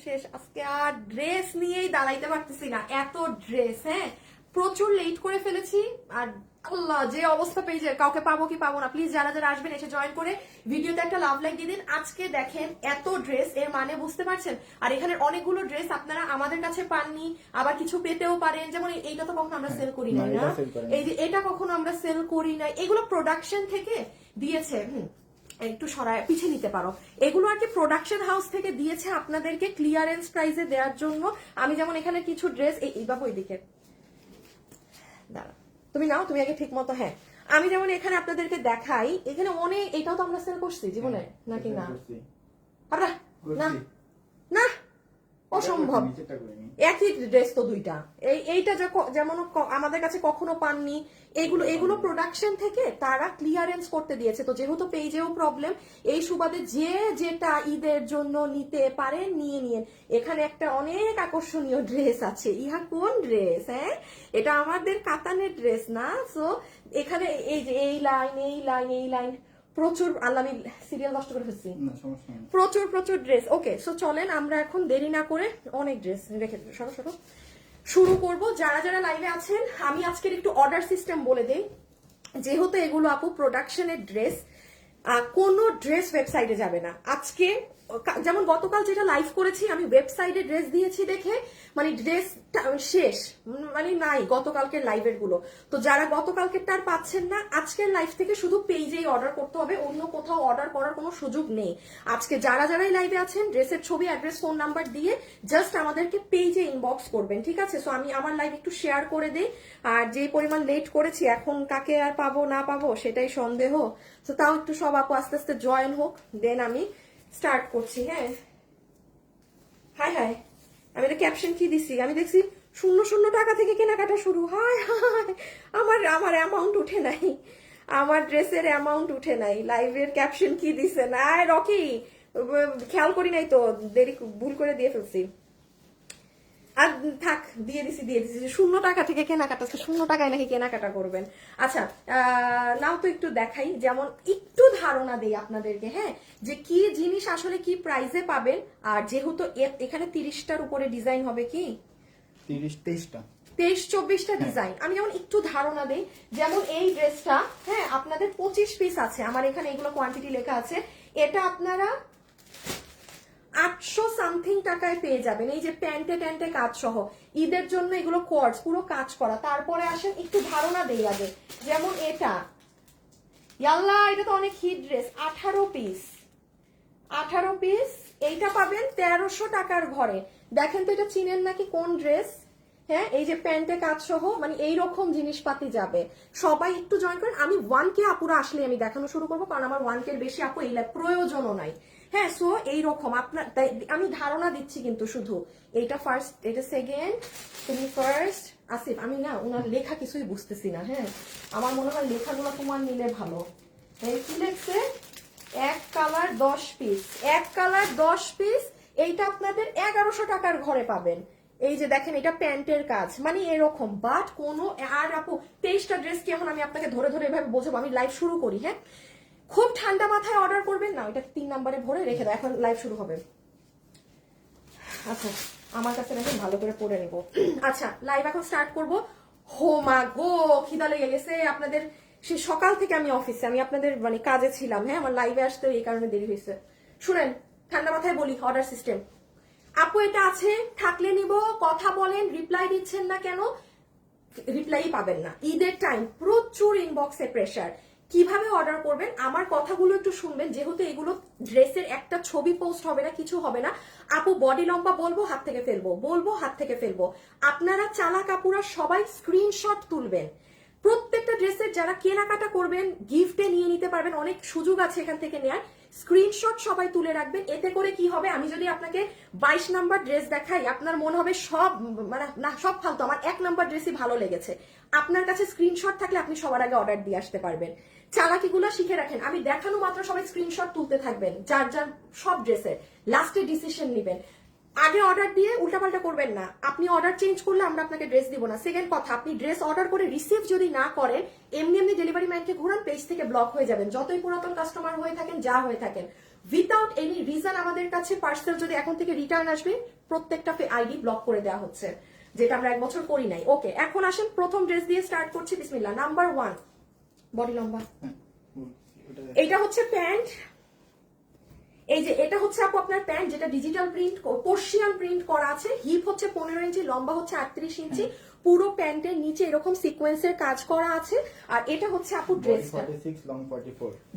শেষ। আজকে আর ড্রেস নিয়েই দাঁড়াইতে পারতেছি না, এত ড্রেস। হ্যাঁ, প্রচুর লেট করে ফেলেছি। আর আল্লাহ, যে অবস্থা পেয়েছে, কাউকে পাবো কি পাবো না। প্লিজ যারা যারা আসবেন এসে জয়েন করে ভিডিওতে একটা লাভ লাইক দিয়ে দিন। আজকে দেখেন এত ড্রেস, এর মানে বুঝতে পারছেন। আর এখানে অনেকগুলো ড্রেস আপনারা আমাদের কাছে পাননি, আবার কিছু পেতেও পারেন। যেমন এইটা তো কখনো আমরা সেল করি নাই না, এই যে এটা কখনো আমরা সেল করি নাই, এগুলো প্রোডাকশন থেকে দিয়েছে। একটু সরায় পিছিয়ে নিতে পারো। এগুলো আর কি প্রোডাকশন হাউস থেকে দিয়েছে আপনাদেরকে ক্লিয়ারেন্স প্রাইসে দেওয়ার জন্য। আমি যেমন এখানে কিছু ড্রেস, এই বাবু ওইদিকে দাঁড়া, তুমি নাও, তুমি আগে ঠিক মতো। হ্যাঁ, আমি যেমন এখানে আপনাদেরকে দেখাই, এখানে অনেক, এটাও তো আমরা সেল করছি জীবনে নাকি না? আমরা না না, অসম্ভব। একই ড্রেস তো দুইটা। এইটা যেমন আমাদের কাছে কখনো পাননি। এগুলো প্রোডাকশন থেকে তারা ক্লিয়ারেন্স করতে দিয়েছে। তো যেহেতু পেজেও প্রবলেম, এই সুবাদে যে যেটা ঈদের জন্য নিতে পারেন নিয়ে নিন। এখানে একটা অনেক আকর্ষণীয় ড্রেস আছে। ইহা কোন ড্রেস? হ্যাঁ, এটা আমাদের কাতানের ড্রেস না। সো এখানে এই যে এই লাইন, এই লাইন, এই লাইন, প্রচুর। আল্লাহ, আমি সিরিয়াল নষ্ট করে ফেলছি। প্রচুর প্রচুর ড্রেস। ওকে, সো চলেন আমরা এখন দেরি না করে, অনেক ড্রেস রেখে সরো সরো শুরু করব। যারা যারা লাইভে আছেন, আমি আজকের একটু অর্ডার সিস্টেম বলে দেই। যেহেতু এগুলো আপু প্রোডাকশনের ড্রেস, কোনো ড্রেস ওয়েবসাইটে যাবে না আজকে। যেমন গতকাল যেটা লাইভ করেছি, আমি ওয়েবসাইটে ড্রেস দিয়েছি দেখে মানে ড্রেস শেষ, মানে নাই গতকালকের লাইভের গুলো। তো যারা গতকালকের তার পাচ্ছেন না, আজকের লাইভ থেকে শুধু পেজেই অর্ডার করতে হবে, অন্য কোথাও অর্ডার করার কোনো সুযোগ নেই। আজকে যারা যারাই লাইভে আছেন, ড্রেসের ছবি, অ্যাড্রেস, ফোন নাম্বার দিয়ে জাস্ট আমাদেরকে পেজে ইনবক্স করবেন, ঠিক আছে? সো আমি আমার লাইভ একটু শেয়ার করে দিই। আর যে পরিমাণ লেট করেছি, এখন কাকে আর পাবো না পাবো সেটাই সন্দেহ। তো তাও একটু সব আপু আস্তে আস্তে জয়েন হোক, দেন আমি স্টার্ট করছি। হ্যাঁ, হায় হায়, আমি এটা ক্যাপশন কি দিছি? আমি দেখছি 0 টাকা থেকে কেনাকাটা শুরু। হায় হায়, আমার অ্যামাউন্ট উঠে নাই, আমার ড্রেসের অ্যামাউন্ট উঠে নাই। লাইভের ক্যাপশন কি দিছে না রকি, খেয়াল করি নাই তো, দেরি ভুল করে দিয়ে ফেলছি। আর থাক, দিয়ে দিছি 0 টাকা থেকে কেনাকাটা। 0 টাকায় নাকি কেনাকাটা করবেন? আচ্ছা, নাও তো একটু দেখাই, যেমন একটু ধারণা দেই আপনাদেরকে। হ্যাঁ, যে কি জিনিস আসলে কি প্রাইসে পাবেন। আর যেহেতু এখানে 30টার উপরে ডিজাইন হবে, কি 23-24টা ডিজাইন। আমি যেমন একটু ধারণা দেই, যেমন এই ড্রেসটা, হ্যাঁ, আপনাদের 25 পিস আছে। আমার এখানে এগুলো কোয়ান্টিটি লেখা আছে। এটা আপনারা 800 সামথিং টাকায় পেয়ে যাবেন। এই যে প্যান্টে ট্যান্টে কাজ সহ, ঈদের জন্য এগুলো কোয়ার্টস পুরো কাজ করা। তারপরে আসেন একটু ধারণা দেই আগে, যেমন এটা, ইয়াল্লা, এটা তো অনেক হিট ড্রেস। 18 পিস, এইটা পাবেন 1300 টাকার ঘরে। দেখেন তো এটা চিনেন নাকি কোন ড্রেস? হ্যাঁ, এই যে প্যান্টে কাজ সহ, মানে এইরকম জিনিসপাতি যাবে। সবাই একটু জয়েন করেন। আমি 1K আপুরা আসলে আমি দেখানো শুরু করবো, কারণ আমার 1K এর বেশি আপু এই প্রয়োজনও নাই। হ্যাঁ, সো এইরকম আপনার, আমি ধারণা দিচ্ছি কিন্তু শুধু। এইটা ফার্স্ট, এটা সেকেন্ড, তুমি ফার্স্ট। আসিফ, আমি না ওনার লেখা কিছুই বুঝতেছি না। হ্যাঁ, আমার মনে হয় লেখাগুলো তোমার নিলে ভালো। এই কি লেখছে? 1 কালার 10 পিস, 1 কালার 10 পিস। এইটা আপনাদের 1100 টাকার ঘরে পাবেন। এই যে দেখেন, এটা প্যান্টের কাজ, মানে এরকম। বাট কোনো, আর আপু 23টা ড্রেস কি এখন আমি আপনাকে ধরে ধরে এভাবে বোঝাবো? আমি লাইভ শুরু করি। হ্যাঁ, খুব ঠান্ডা মাথায় অর্ডার করবেন না, এটা 3 নাম্বারে ভরে রেখে দাও, এখন লাইভ শুরু হবে। আচ্ছা, আমার কাছে দেখেন, ভালো করে পড়ে নেব। আচ্ছা, লাইভ এখন স্টার্ট করবো। হো মা গো, খিদা লেগে গেছে। আপনাদের সে সকাল থেকে আমি অফিসে, আমি আপনাদের মানে কাজে ছিলাম। হ্যাঁ, আমার লাইভে আসতে এই কারণে দেরি হয়েছে। শুনেন, ঠান্ডা মাথায় বলি অর্ডার সিস্টেম। আপু এটা আছে, থাকলে নিব, কথা বলেন, রিপ্লাই দিচ্ছেন না কেন? রিপ্লাই পাবেন না। ঈদের টাইম প্রচুর ইনবক্সে প্রেসার। কিভাবে অর্ডার করবেন, আমার কথাগুলো একটু শুনবেন। যেহেতু এগুলো ড্রেসের একটা ছবি পোস্ট হবে না, কিছু হবে না। আপু বডি লম্বা বলবো, হাত থেকে ফেলবো। আপনারা চালাক আপুরা সবাই স্ক্রিনশট তুলবেন। প্রত্যেকটা ড্রেসের যারা কেনাকাটা করবেন, গিফটে নিয়ে নিতে পারবেন, অনেক সুযোগ আছে এখান থেকে নেয়ার। স্ক্রিনশট সবাই তুলে রাখবেন। এতে করে কি হবে, আমি যদি আপনাকে 22 নাম্বার ড্রেস দেখাই, আপনার মনে হবে সব, মানে না, সব ফালতু, আমার 1 নাম্বার ড্রেসই ভালো লেগেছে। আপনার কাছে স্ক্রিনশট থাকলে আপনি সবার আগে অর্ডার দিয়ে আসতে পারবেন। চালাকিগুলো শিখে রাখেন। আমি দেখানো মাত্র সবাই স্ক্রিনশট তুলতে থাকবেন, যার যার সব ড্রেসের। লাস্টে ডিসিশন নেবেন। আগে অর্ডার দিয়ে উল্টাপাল্টা করবেন না। আপনি অর্ডার চেঞ্জ করলে আমরা আপনাকে ড্রেস দিব না। সেকেন্ড কথা, আপনি ড্রেস অর্ডার করে রিসিভ যদি না করেন, এমনি ডেলিভারি ম্যানকে ঘুরান, পেজ থেকে ব্লক হয়ে যাবেন। যতই পুরাতন কাস্টমার হয়ে থাকেন, যা হয়ে থাকেন, উইথাউট এনি রিজন আমাদের কাছে পার্সেল যদি এখন থেকে রিটার্ন আসবে প্রত্যেকটা আইডি ব্লক করে দেওয়া হচ্ছে, যেটা আমরা 1 বছর করি নাই। ওকে, এখন আসেন প্রথম ড্রেস দিয়ে স্টার্ট করছি। বিসমিল্লাহ। নাম্বার 1 বডি লম্বা, এইটা হচ্ছে প্যান্ট। এই যে এটা হচ্ছে আপু আপনার প্যান্ট, যেটা ডিজিটাল প্রিন্ট পার্সিয়ান প্রিন্ট করা আছে। হিপ হচ্ছে 15 ইঞ্চি, লম্বা হচ্ছে 38 ইঞ্চি। পুরো প্যান্টের নিচে এরকম সিকোয়েন্সের কাজ করা আছে। আর এটা হচ্ছে আপু ড্রেসটা,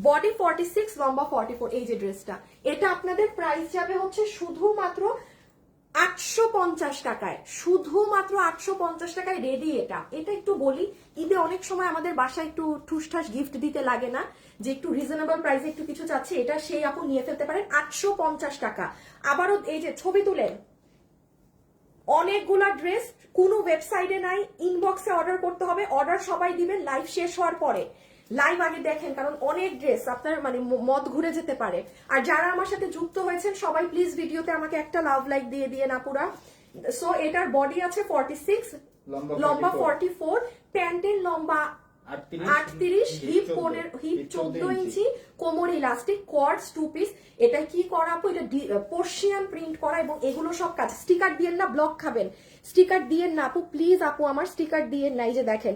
বডি 46 লম্বা 44। এই যে ড্রেসটা, এটা আপনাদের প্রাইস যাবে হচ্ছে শুধুমাত্র 850 টাকায়, শুধুমাত্র 850 টাকায় রেডি। এটা একটু বলি, ঈদে অনেক সময় আমাদের বাসায় একটু ঠুসঠাস গিফট দিতে লাগে না, যে একটু রিজনেবল প্রাইসে একটু কিছু চাচ্ছে, এটা সেই আপু নিয়ে ফেলতে পারেন 850 টাকা। আবারও এই যে ছবি তুলেন, অনেকগুলা ড্রেস কোনো ওয়েবসাইটে নাই, ইনবক্সে অর্ডার করতে হবে। অর্ডার সবাই দিবেন লাইভ শেষ হওয়ার পরে, লাইভ আগে দেখেন, কারণ অনেক ড্রেস আপনার মানে মত ঘুরে যেতে পারে। আর যারা আমার সাথে যুক্ত হয়েছেন সবাই প্লিজ ভিডিওতে আমাকে একটা লাভ লাইক দিয়ে দিয়ে না পুরা। সো এটার বডি আছে 46, লম্বা 44, প্যান্টের লম্বা 38, হিপ 14 ইঞ্চি, কোমর ইলাস্টিক, কর্ডস 2 পিস। এটা কি করা আপু, এটা পার্সিয়ান প্রিন্ট করা, এবং এগুলো সব কাজ। স্টিকার দিয়েন না, ব্লক খাবেন। স্টিকার দিয়েন না আপু, প্লিজ আপু আমার স্টিকার দিয়েন না। এই যে দেখেন,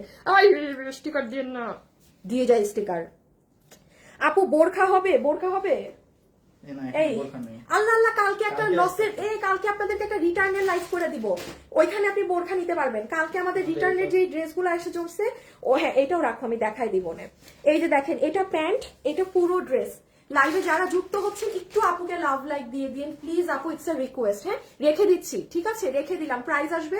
স্টিকার দিয়েন না, দিয়ে যায় স্টিকার। আপু বোরখা হবে, বোরখা হবে। এই আল্লাহ আল্লাহ, কালকে একটা লসের, কালকে আপনাদেরকে একটা রিটার্নের লাইভ করে দিব, ওইখানে আপনি বোরখা নিতে পারবেন। কালকে আমাদের রিটার্নের যে ড্রেসগুলো এসে জমছে, ও হ্যাঁ এটাও রাখো, আমি দেখাই দিব না। এই যে দেখেন, এটা প্যান্ট, এটা পুরো ড্রেস। লাইভে যারা যুক্ত হচ্ছেন একটু আপুকে লাভ লাইক দিয়ে দিন প্লিজ আপু, ইটস এ রিকোয়েস্ট। হ্যাঁ রেখে দিচ্ছি, ঠিক আছে রেখে দিলাম। প্রাইস আসবে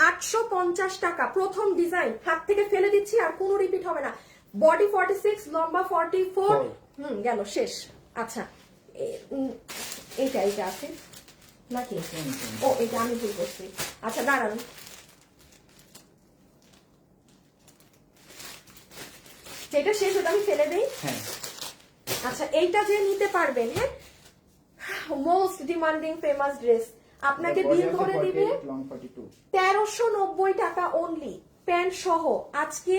850 টাকা। প্রথম ডিজাইন হাত থেকে ফেলে দিচ্ছি, আর কোনো রিপিট হবে না। বডি 46, লম্বা 44। গেল শেষ। আচ্ছা এইটা আছে নাকি? ও এটা আমি ভুল করছি। আচ্ছা দাঁড়ান, এটা শেষ, ওটা আমি ফেলে দিই। আচ্ছা এইটা যে নিতে পারবেন, হ্যাঁ মোস্ট ডিমান্ডিং ফেমাস ড্রেস, আপনাকে বিল করে দিবে 1390 টাকা অনলি, প্যান্ট সহ। আজকে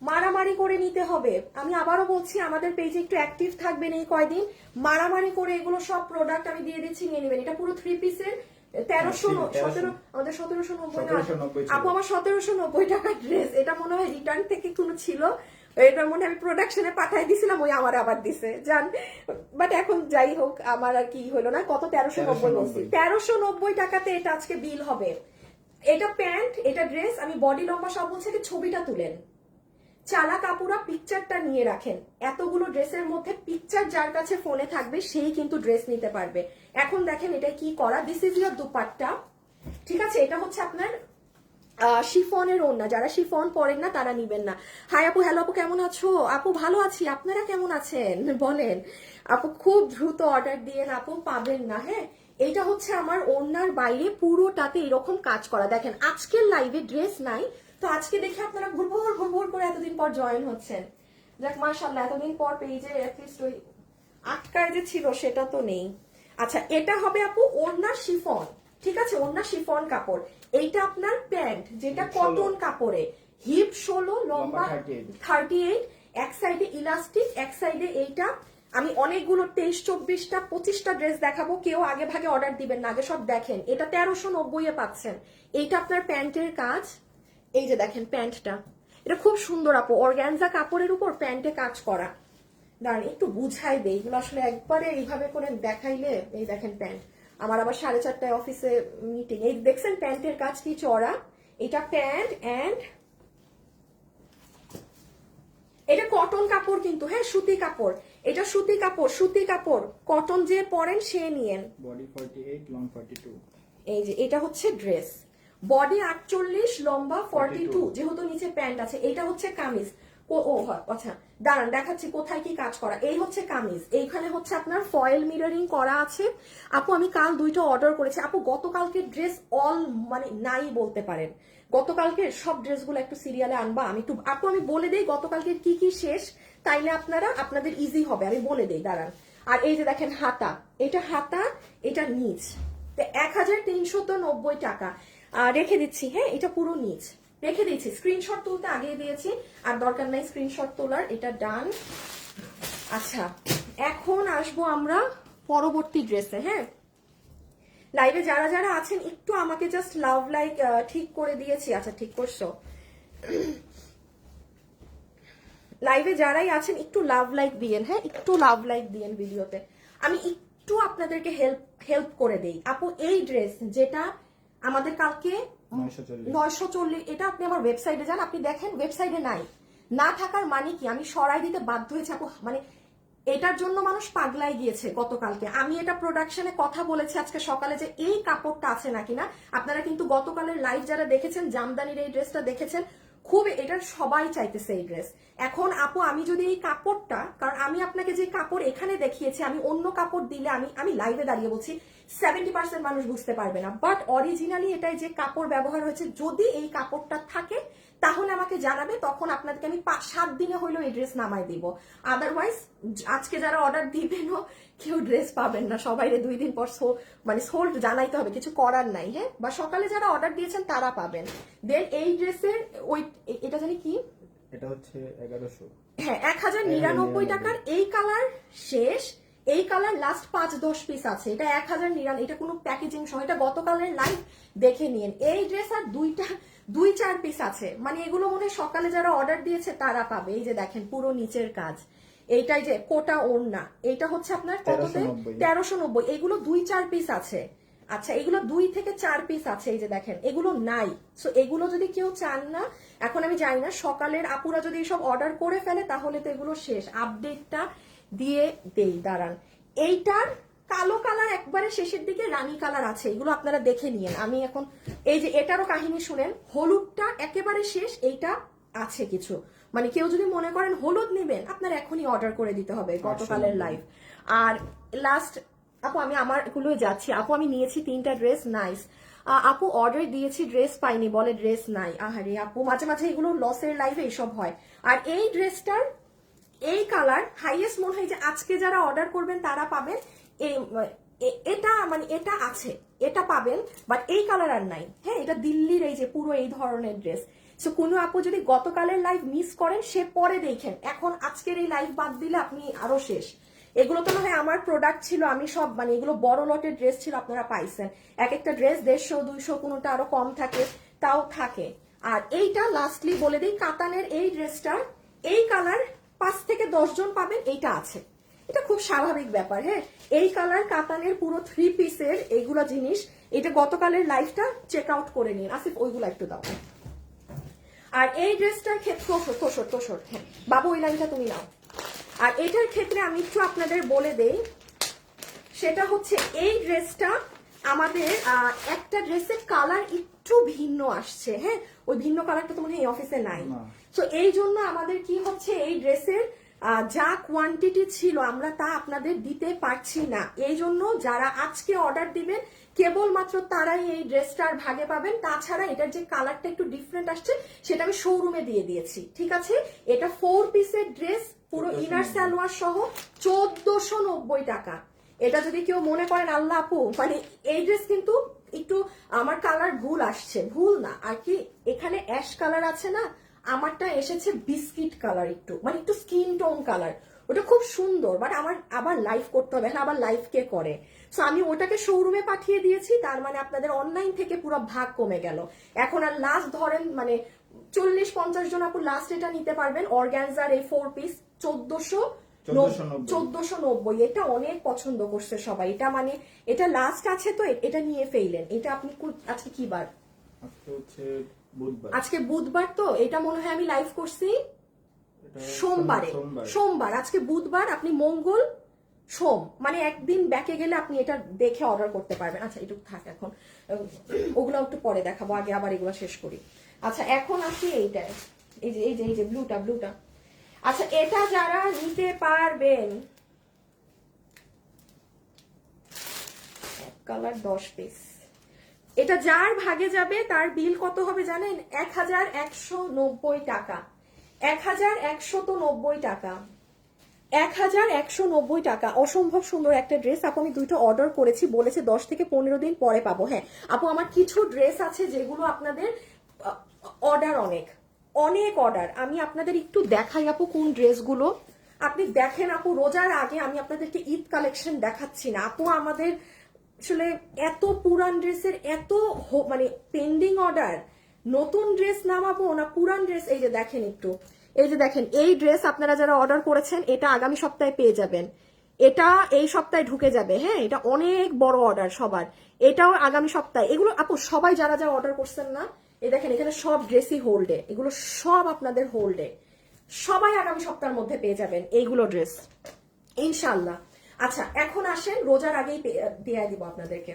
মারামারি করে নিতে হবে। আমি আবারও বলছি, আমাদের পেজে একটু অ্যাক্টিভ থাকবেন এই কয়দিন, মারামারি করে এগুলো সব প্রোডাক্ট আমি দিয়ে দিচ্ছি, নিয়ে নেবেন। এটা পুরো 3 পিসের 1317, আমাদের 1790 আপু, আমার 1790 টাকার ড্রেস। এটা মনে হয় রিটার্ন থেকে কোনো ছিল, এটা মনে হয় আমি প্রোডাকশনে পাঠাই দিছিলাম, ওই আমার আবার দিছে জান। বাট এখন যাই হোক, আমার আর কি হলো না, কত 1390 বলছি, 1390 টাকাতে এটা আজকে বিল হবে। এটা প্যান্ট, এটা ড্রেস। আমি বডি লম্বা সব বলছি, ছবিটা তুলেন। চালা কাপুরা পিকচারটা নিয়ে রাখেন। এতগুলো ড্রেসের মধ্যে পিকচার যার কাছে ফোনে থাকবে সেই কিন্তু ড্রেস নিতে পারবে। এখন দেখেন এটা কি করা, দিস ইজ ইয়োর দুপাট্টা, ঠিক আছে। এটা হচ্ছে আপনার শিফনের ওড়না, যারা শিফন পরেন না তারা নিবেন না। হাই আপু, হ্যালো আপু, কেমন আছো? আপু ভালো আছি, আপনারা কেমন আছেন বলেন আপু? খুব দ্রুত অর্ডার দিয়েন আপু, পাবেন না। হ্যাঁ এটা হচ্ছে আমার ওড়নার বাইরে পুরোটাতে এরকম কাজ করা। দেখেন আজকের লাইভে ড্রেস নাই, তো আজকে দেখে আপনারা ঘুরঘুর করে এতদিন পর জয়েন হচ্ছেন। যাক মাশাআল্লাহ, এতদিন পর পেজে অ্যাটলিস্ট ওই আটকায় যে ছিল সেটা তো নেই। আচ্ছা এটা হবে আপু ওড়না শিফন, ঠিক আছে, ওড়না শিফন কাপড়। এইটা আপনার প্যান্ট, যেটা কটন কাপড়ে, হিপ 16, লম্বা 38, এক সাইডে ইলাস্টিক, এক সাইডে এইটা। আমি অনেকগুলো 23, 24টা 25টা ড্রেস দেখাবো, কেউ আগে ভাগে অর্ডার দিবেন না, আগে সব দেখেন। এটা 1390 এ পাচ্ছেন। এইটা আপনার প্যান্টের কাজ, এই যে দেখেন প্যান্টটা, এটা খুব সুন্দর আপু, অর্গানজা কাপড়ের উপর প্যান্টে কাজ করা। দাঁড়ান একটু বুঝাই দেই, এগুলো আসলে একবারে এইভাবে করে দেখাইলে। এই দেখেন প্যান্ট, আমার আবার 4:30টায় অফিসে মিটিং। এই দেখছেন প্যান্টের কাজ কি চড়া। এটা প্যান্ট, এন্ড এটা কটন কাপড় কিন্তু, হ্যাঁ সুতি কাপড়। এটা সুতি কাপড়, সুতি কাপড়, কটন যে পরেন সে নিয়েন। Body 48, long 42। এই যে এটা হচ্ছে ড্রেস, বডি 48, লম্বা 42, যেহেতু নিচে প্যান্ট আছে। এটা হচ্ছে কামিজ। আচ্ছা দাঁড়ান দেখাচ্ছি কোথায় কি কাজ করা। এই হচ্ছে কামিজ, এইখানে হচ্ছে আপনার ফয়েল মিররিং করা আছে। আপু আমি কাল 2টা অর্ডার করেছি আপু, গতকালকে ড্রেস অল মানে নাই বলতে পারেন। গতকালকে সব ড্রেসগুলো একটু সিরিয়ালে আনবা, আমি একটু আপু আমি বলে দেই গতকালকে কি কি শেষ, তাইলে আপনাদের ইজি হবে, আমি বলে দেই দাঁড়ান। আর এই যে দেখেন হাতা, এটা হাতা, এটা নিচ, 1390 টাকা রেখে দিচ্ছি। হ্যাঁ এটা পুরো নিচ রেখে দিচ্ছি, স্ক্রিনশট তুলতে আগিয়ে দিয়েছি, আর দরকার নাই স্ক্রিনশট তোলার। এটা ডান। আচ্ছা এখন আসবো আমরা পরবর্তী ড্রেসে। হ্যাঁ, লাইভে যারা যারা আছেন একটু আমাকে জাস্ট লাভ লাইক ঠিক করে দিয়েছি। আচ্ছা ঠিক করছো। লাইভে যারাই আছেন একটু লাভ লাইক দিয়েন। হ্যাঁ, একটু লাভ লাইক দিয়েন ভিডিওতে। আমি একটু আপনাদেরকে হেল্প করে দেই। আপু এই ড্রেস যেটা আমাদের কালকে 940, এটা আপনি আমার ওয়েবসাইটে যান, আপনি দেখেন ওয়েবসাইটে নাই। না থাকার মানে কি, আমি সরাই দিতে বাধ্য হয়েছি আপু। মানে এটার জন্য মানুষ পাগলাই গিয়েছে গতকালকে। আমি এটা প্রোডাকশনে কথা বলেছি আজকে সকালে যে এই কাপড়টা আছে নাকি না। আপনারা কিন্তু গতকালের লাইভ যারা দেখেছেন, জামদানির এই ড্রেসটা দেখেছেন, খুব এটা সবাই চাইতেছে এই ড্রেস। এখন আপু আমি যদি এই কাপড়টা, কারণ আমি আপনাকে যে কাপড় এখানে দেখিয়েছি, আমি অন্য কাপড় দিলে আমি লাইভে দাঁড়িয়ে বলছি 70% মানুষ বুঝতে পারবে না, বাট অরিজিনালি এটাই যে কাপড় ব্যবহার হয়েছে, যদি এই কাপড়টা থাকে তাহলে আমাকে জানাবে, তখন আপনাদেরকে আমি 7 দিনে হইলেও এই ড্রেস নামাই দিব। আদারওয়াইজ আজকে যারা অর্ডার দিবেন কেউ ড্রেস পাবেন না, সবাই 2 দিন পর মানে সোল্ড জানাইতে হবে, কিছু করার নাই। হ্যাঁ, বা সকালে যারা অর্ডার দিয়েছেন তারা পাবেন। দেন এই ড্রেসের ওই এটা জানি কি, এটা হচ্ছে 1100। হ্যাঁ, 1099 টাকার এই কালার শেষ। এই কালার লাস্ট 5-10 পিস আছে। এটা 1099, এটা কোনো প্যাকেজিং সহ, এটা গতকালের লাইভ দেখে নিন। এই ড্রেস আর 2-4 পিস আছে, মানে এগুলো মনে হয় সকালে যারা অর্ডার দিয়েছে তারা পাবে। এই যে দেখেন পুরো নিচের কাজ, এইটাই যে কোটা ওড়না, এইটা হচ্ছে আপনার কততে 1390। এগুলো 2-4 পিস আছে। আচ্ছা, এগুলো 2 থেকে 4 পিস আছে। এই যে দেখেন এগুলো নাই। সো এগুলো যদি কেউ চান না, এখন আমি জানি না সকালের আপুরা যদি এসব অর্ডার করে ফেলে তাহলে তো এগুলো শেষ। আপডেটটা দিয়ে দেই, দাঁড়ান। এইটার কালো কালার একবারে শেষের দিকে রানী কালার আছে, এগুলো আপনারা দেখে নিন। আমি এখন এই যে এটারও কাহিনী শুনেন, হলুদটা একেবারে শেষ, এইটা আছে কিছু। মানে কেউ যদি মনে করেন হলুদ নেবেন, আপনার এখনই অর্ডার করে দিতে হবে গতকালের লাইভ। আর লাস্ট আপু আমি আমার এগুলো যাচ্ছি। আপু আমি নিয়েছি 3টা ড্রেস, নাইস। আপু অর্ডার দিয়েছি ড্রেস পাইনি, বলে ড্রেস নাই। আহারে আপু, মাঝে মাঝে এগুলো লসের লাইভে এসব হয়। আর এই ড্রেসটার এই কালার হাইয়েস্ট মনে হয় যে আজকে যারা অর্ডার করবেন তারা পাবেন। এটা মানে এটা আছে, এটা পাবেন, বাট এই কালার আর নাই। হ্যাঁ, এটা দিল্লির এই যে পুরো এই ধরনের ড্রেস। সো কোনো আপু যদি গতকালের লাইভ মিস করেন, সে পরে দেখেন। এখন আজকের এই লাইভ বাদ দিলে আপনি আরো শেষ। এগুলো তো নয় আমার প্রোডাক্ট ছিল, আমি সব মানে এগুলো বড় লটের ড্রেস ছিল, আপনারা পাইছেন। এক একটা ড্রেস 150-200, কোনোটা আরো কম থাকে, তাও থাকে। আর এইটা লাস্টলি বলে দিই, কাতানের এই ড্রেসটা এই কালার 5 থেকে 10 জন পাবেন, এইটা আছে। এটা খুব স্বাভাবিক ব্যাপার। হ্যাঁ, এই কালার কাতানের পুরো 3 পিসের এইগুলা জিনিস। এটা গতকালের লাইভটা চেক আউট করে নিন। আসিফ ওইগুলা একটু দাও। আর এই ড্রেসটার ক্ষেত্রে তোষর, হ্যাঁ বাবু ওই লাইনটা তুমি নাও। আর এটার ক্ষেত্রে আমি একটু আপনাদের বলে দেই, সেটা হচ্ছে এই ড্রেসটা আমাদের একটা ড্রেসের কালার একটু ভিন্ন আসছে। হ্যাঁ, ওই ভিন্ন কালারটা তো মনে হয় এই অফিসে নাই। তো এই জন্য আমাদের কি হচ্ছে, এই ড্রেসের যা কোয়ান্টিটি ছিল আমরা তা আপনাদের দিতে পারছি না। এই জন্য যারা আজকে অর্ডার দিবেন কেবলমাত্র তারাই এই ড্রেসটার ভাগে পাবেন। তাছাড়া এটার যে কালারটা একটু ডিফারেন্ট আসছে সেটা আমি শোরুমে দিয়ে দিয়েছি। ঠিক আছে, এটা 4 পিসের ড্রেস, পুরো ইনার সালোয়ার সহ 1490 টাকা। এটা যদি কেউ মনে করেন আল্লাহ আপু মানে এই ড্রেস কিন্তু একটু আমার কালার ভুল আসছে, ভুল না আর কি, এখানে অ্যাশ কালার আছে না, আমারটা এসেছে বিস্কিট কালার, একটু মানে একটু স্কিন টোন কালার। ওটা খুব সুন্দর, বাট আমার আবার লাইভ করতে হবে। হ্যাঁ, আবার লাইভ কে করে? সো আমি ওটাকে শোরুমে পাঠিয়ে দিয়েছি। তার মানে আপনাদের অনলাইন থেকে পুরো ভাগ কমে গেল। এখন আর লাস্ট ধরেন মানে 40-50 জন আপু লাস্ট এটা নিতে পারবেন। অর্গানজার এই 4 পিস 1490। এটা অনেক পছন্দ করছে সবাই। এটা মানে এটা লাস্ট আছে, তো এটা নিয়ে ফেললেন। এটা আপনি আজকে কি বার? আজকে বুধবার। তো এটা মনে হয় আমি লাইভ করছি সোমবার। আজকে বুধবার, আপনি মঙ্গল সোম মানে একদিন ব্যাকে গেলে আপনি এটা দেখে অর্ডার করতে পারবেন। আচ্ছা এটুকু থাক, এখন ওগুলো একটু পরে দেখাবো, আগে আবার এগুলো শেষ করি। আচ্ছা এখন আসি এইটায়, এই যে ব্লুটা। আচ্ছা এটা যারা নিতে পারবেন, কালার 10 পিস, এটা যার ভাগে যাবে তার বিল কত হবে জানেন? 1190 টাকা। 1190 টাকা। 1190 টাকা। অসম্ভব সুন্দর একটা ড্রেস। আপু আমি 2টা অর্ডার করেছি, বলেছে 10 থেকে 15 দিন পরে পাবো। হ্যাঁ আপু, আমার কিছু ড্রেস আছে যেগুলো আপনাদের অর্ডার অনেক অর্ডার। আমি আপনাদের একটু দেখাই আপু কোন ড্রেসগুলো। আপনি দেখেন আপু, রোজার আগে আমি আপনাদেরকে ঈদ কালেকশন দেখাচ্ছি না আপু। আমাদের আসলে এত পুরান ড্রেসের এত মানে পেন্ডিং অর্ডার, নতুন ড্রেস নামাবো না পুরান ড্রেস। এই যে দেখেন একটু, এই যে দেখেন এই ড্রেস আপনারা যারা অর্ডার করেছেন এটা আগামী সপ্তাহে পেয়ে যাবেন, এটা এই সপ্তাহে ঢুকে যাবে। হ্যাঁ, এটা অনেক বড় অর্ডার সবার, এটাও আগামী সপ্তাহে। এগুলো আপু সবাই যারা যারা অর্ডার করছেন না, এই দেখেন এখানে সব ড্রেসই হোল্ডে, এগুলো সব আপনাদের হোল্ডে, সবাই আগামী সপ্তাহের মধ্যে পেয়ে যাবেন এইগুলো ড্রেস ইনশাল্লাহ। আচ্ছা এখন আসেন, রোজার আগেই দিয়ে দিব আপনাদেরকে।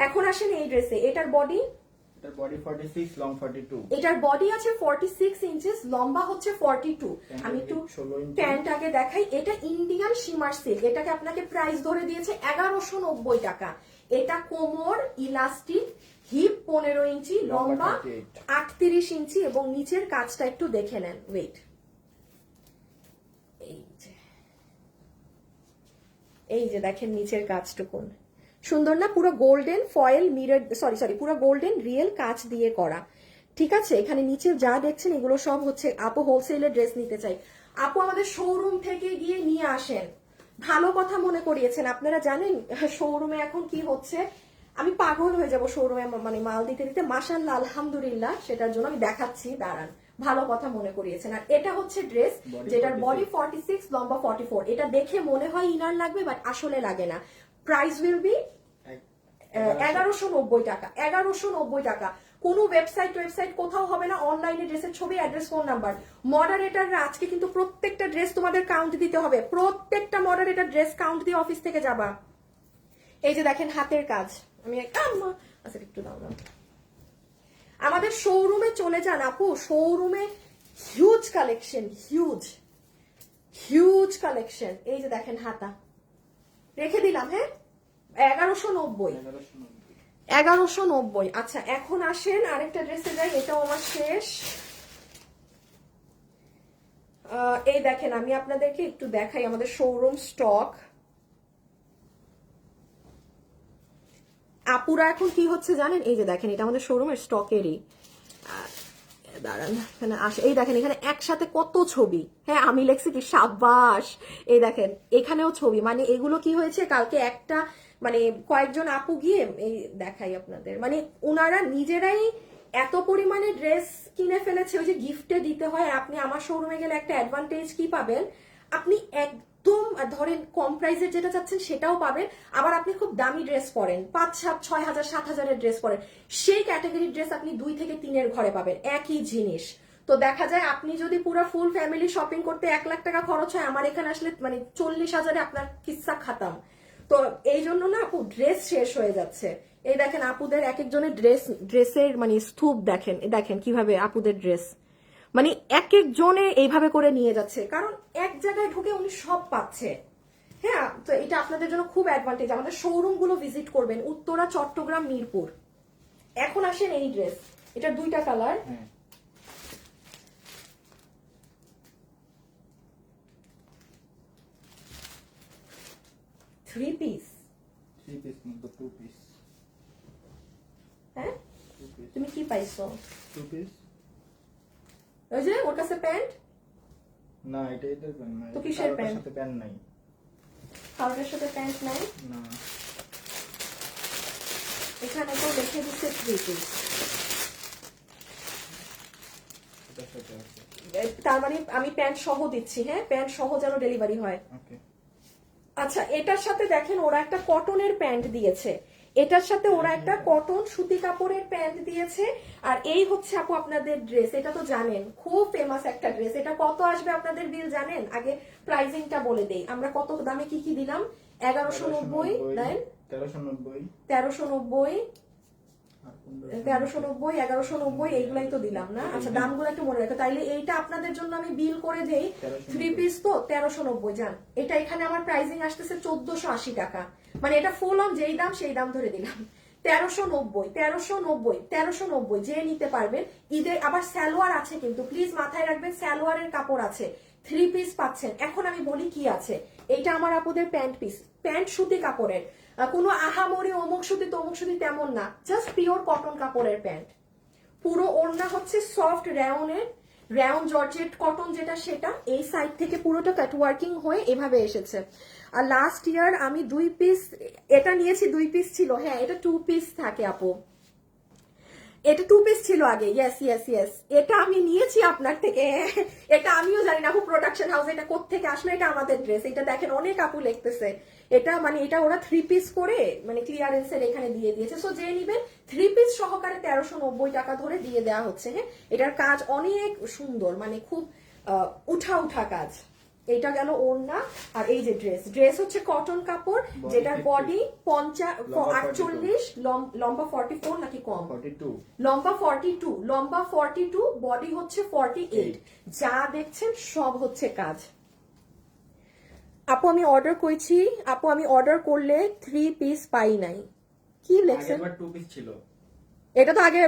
এখন আসেন এই ড্রেসে, এটার বডি, এটার বডি 46, লং 42। এটার বডি আছে 46 ইঞ্চেস, লম্বা হচ্ছে 42। আমি একটু 16 ইঞ্চি। প্যান্ট আগে দেখাই। এটা ইন্ডিয়ান শিমার সিল্ক, এটাকে আপনাকে প্রাইস ধরে দিয়েছে 1190 টাকা। এটা কোমর ইলাস্টিক, হিপ 15 ইঞ্চি, লম্বা 38 ইঞ্চি এবং নিচের কাজটা একটু দেখে নেন। ওয়েট, এই যে দেখেন নিচের কাজটুকুন সুন্দর না, পুরো গোল্ডেন ফয়েল মিরর, সরি পুরো গোল্ডেন রিয়েল কাজ দিয়ে করা। ঠিক আছে, এখানে নিচে যা দেখছেন এগুলো সব হচ্ছে, আপু হোলসেলের ড্রেস নিতে চাই আপু আমাদের শোরুম থেকে গিয়ে নিয়ে আসেন। ভালো কথা মনে করিয়েছেন। আপনারা জানেন শোরুমে এখন কি হচ্ছে, আমি পাগল হয়ে যাব শোরুমে মানে মাল দিতে দিতে। মাশাআল্লাহ আলহামদুলিল্লাহ, সেটার জন্য আমি দেখাচ্ছি, দাঁড়ান। ভালো কথা মনে করিয়েছেন। আর এটা হচ্ছে ড্রেস যেটার বডি 46, লম্বা 44। এটা দেখে মনে হয় ইনার লাগবে, বাট আসলে লাগে না। প্রাইস উইল বি 1190 টাকা। 1190 টাকা। কোনো ওয়েবসাইট কোথাও হবে না। অনলাইনে ড্রেসের ছবি, অ্যাড্রেস, ফোন নাম্বার। মডারেটররা আজকে কিন্তু প্রত্যেকটা ড্রেস তোমাদের কাউন্ট দিতে হবে, প্রত্যেকটা মডারেটর ড্রেস কাউন্ট দিয়ে অফিস থেকে যাবা। এই যে দেখেন হাতের কাজ, আমি আচ্ছা একটু দাও না। আমাদের শোরুমে চলে যান আপু, শোরুমে হিউজ কালেকশন, হিউজ কালেকশন। এই যে দেখেন হাতা রেখে দিলাম। হ্যাঁ, 1190। 1190। আচ্ছা এখন আসেন আরেকটা ড্রেসে যাই, এটাও আমার শেষ। এই দেখেন আমি আপনাদেরকে একটু দেখাই আমাদের শোরুম স্টক। আপুরা এখন কি হচ্ছে জানেন, এই যে দেখেন এটা আমাদের শোরুমের স্টকেরই, দাঁড়ান এখানে আসে, এই দেখেন এখানে একসাথে কত ছবি। হ্যাঁ আমি লেখছি কি সাবাস, এই দেখেন এখানেও ছবি। মানে এগুলো কি হয়েছে, কালকে একটা মানে কয়েকজন আপু গিয়ে, এই দেখাই আপনাদের, মানে ওনারা নিজেরাই এত পরিমাণে ড্রেস কিনে ফেলেছে, ওই যে গিফটে দিতে হয়। আপনি আমার শোরুমে গেলে একটা অ্যাডভান্টেজ কি পাবেন, আপনি একদম ধরেন কম প্রাইসের যেটা চাচ্ছেন সেটাও পাবেন, আবার আপনি খুব দামি ড্রেস পরেন, 5,000, 6,000, 7,000-এর ড্রেস পরেন, সেই ক্যাটাগরির ড্রেস আপনি 2 থেকে 3-এর ঘরে পাবেন, একই জিনিস। তো দেখা যায় আপনি যদি পুরো ফুল ফ্যামিলি শপিং করতে 1 লাখ টাকা খরচ হয়, আমার এখানে আসলে মানে 40,000-এ আপনার কিস্সা খাতাম। তো এই জন্য না আপু ড্রেস শেষ হয়ে যাচ্ছে। এই দেখেন আপুদের এক একজনের ড্রেসের মানে স্তূপ দেখেন, দেখেন কিভাবে আপুদের ড্রেস, মানে এক একজনে এইভাবে করে নিয়ে যাচ্ছে, কারণ এক জায়গায় ঢুকে উনি সব পাচ্ছে। হ্যাঁ, তো এটা আপনাদের জন্য খুব অ্যাডভান্টেজ। আমাদের শোরুম গুলো ভিজিট করবেন, উত্তরা, চট্টগ্রাম, মিরপুর। এখন আসেন এই ড্রেস, এটা 2টা কালার। থ্রি পিস, হ্যাঁ তুমি কি পাইছো? 2 পিস। ওই যে ওর কাছে প্যান্ট না, এটা এদের প্যান্ট না। তো কিসের প্যান্ট? সাথে প্যান্ট নাই। কারোর সাথে প্যান্ট নাই না, এখানে তো লিখে দিচ্ছে 3 পিস। এটার সাথে আছে। তার মানে আমি প্যান্ট সহ দিচ্ছি। হ্যাঁ, প্যান্ট সহ যেন ডেলিভারি হয়। ওকে। আচ্ছা এটার সাথে দেখেন ওরা একটা কটনের প্যান্ট দিয়েছে, এটার সাথে ওরা একটা কটন সুতি কাপড়ের প্যান্ট দিয়েছে। আর এই হচ্ছে আপু আপনাদের ড্রেস, এটা তো জানেন খুব ফেমাস একটা ড্রেস। এটা কত আসবে আপনাদের বিল জানেন? আগে প্রাইসিংটা বলে দেই, আমরা কত দামে কি কি দিলাম। 1190 দেন, 1390, 1390, 1390, 1190, এইগুলাই তো দিলাম না। আচ্ছা দামগুলো একটু মনে রাখো, তাইলে এইটা আপনাদের জন্য আমি বিল করে দেই। 3 পিস তো 1390 যান, এটা এখানে আমার প্রাইসিং আসতেছে 1480 টাকা। মানে এটা ফুল অন যেই দাম সেই দাম ধরে দিলাম। 1390, 1390, 1390 যে নিতে পারবেন। ঈদের আবার সালোয়ার আছে কিন্তু, প্লিজ মাথায় রাখবেন সালোয়ারের কাপড় আছে। 3 পিস পাচ্ছেন। এখন আমি বলি কি আছে। এইটা আমার আপুদের প্যান্ট পিস, প্যান্ট সুতি কাপড়ের, কোনো আহামরি অমুক সুতি তমুক সুতি তেমন না, জাস্ট পিওর কটন কাপড়ের প্যান্ট। পুরো ওড়না হচ্ছে সফট রেয়নের, রাউন্ড জর্জেট কটন যেটা সেটা এই সাইড থেকে পুরোটা কাট ওয়ার্কিং হয়ে এভাবে এসেছে। আর লাস্ট ইয়ার আমি 2 পিস এটা নিয়েছি, 2 পিস ছিল, হ্যাঁ এটা 2 পিস থাকে আপু, এটা 2 পিস ছিল আগে, ইয়েস ইয়েস ইয়েস, এটা আমি নিয়েছি আপনার থেকে। এটা আমিও জানি না আপু প্রোডাকশন হাউস এটা কোত্থেকে আসলে, এটা আমাদের ড্রেস। এটা দেখেন অনেক আপু লিখতেছে এটা মানে এটা ওরা 3 পিস করে মানে ক্লিয়ারেন্সের এখানে দিয়ে দিয়েছে। সো যে নিবেন 3 পিস সহকারে 1390 টাকা ধরে দিয়ে দেওয়া হচ্ছে। হ্যাঁ এটার কাজ অনেক সুন্দর, মানে খুব উঠা উঠা কাজ। এটা গেল ওড়না। আর এই যে ড্রেস হচ্ছে কটন কাপড়, যেটার বডি 48, লম্বা 44 নাকি কম, 42, লম্বা 42, লম্বা 42, বডি হচ্ছে 48। যা দেখছেন সব হচ্ছে কাজ। আপু আমি অর্ডার করেছি, আপু আমি অর্ডার করলে 3 পিস পাই নাই, কি লেখছেন? আগেরবার 2 পিস ছিল, এটা তো আগে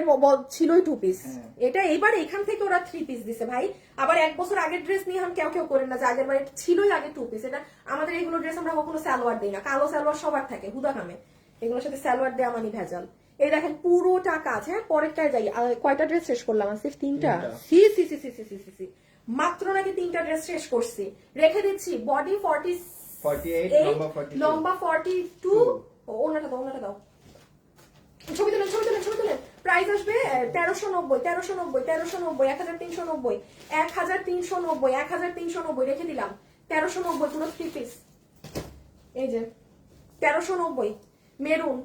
ছিলই 2 পিস, হ্যাঁ। এটা এবার এখান থেকে ওরা 3 পিস দিছে ভাই। আবার 1 বছর আগের ড্রেস নিয়ে কেউ কেউ করেন না যে আগের বার ছিলই আগে 2 পিস। এটা আমাদের এইগুলো ড্রেস আমরা কখনো সালোয়ার দিই না, কালো সালোয়ার সবার থাকে হুদা কামে, এগুলোর সাথে সালোয়ার দেওয়া মানে ভেজাল। এই দেখেন পুরোটা কাজ। হ্যাঁ পরেরটায় যাই, কয়টা ড্রেস শেষ করলাম সিফ? 3টা। সি সি সি সি সি সি সি মাত্র নাকি 3টা ড্রেস শেষ করছি, রেখে দিচ্ছি। বডি 48, 48, লম্বা 42, ওনাটা দাও, ওনাটা দাও, ছবি তুলেন ছবি তুলেন ছবি তুলেন। প্রাইস আসবে 1390, 1390, 1390, 1390, 1390, 1390, রেখে দিলাম 1390 পুরো 3 পিস। এই যে 1390 মেরুন,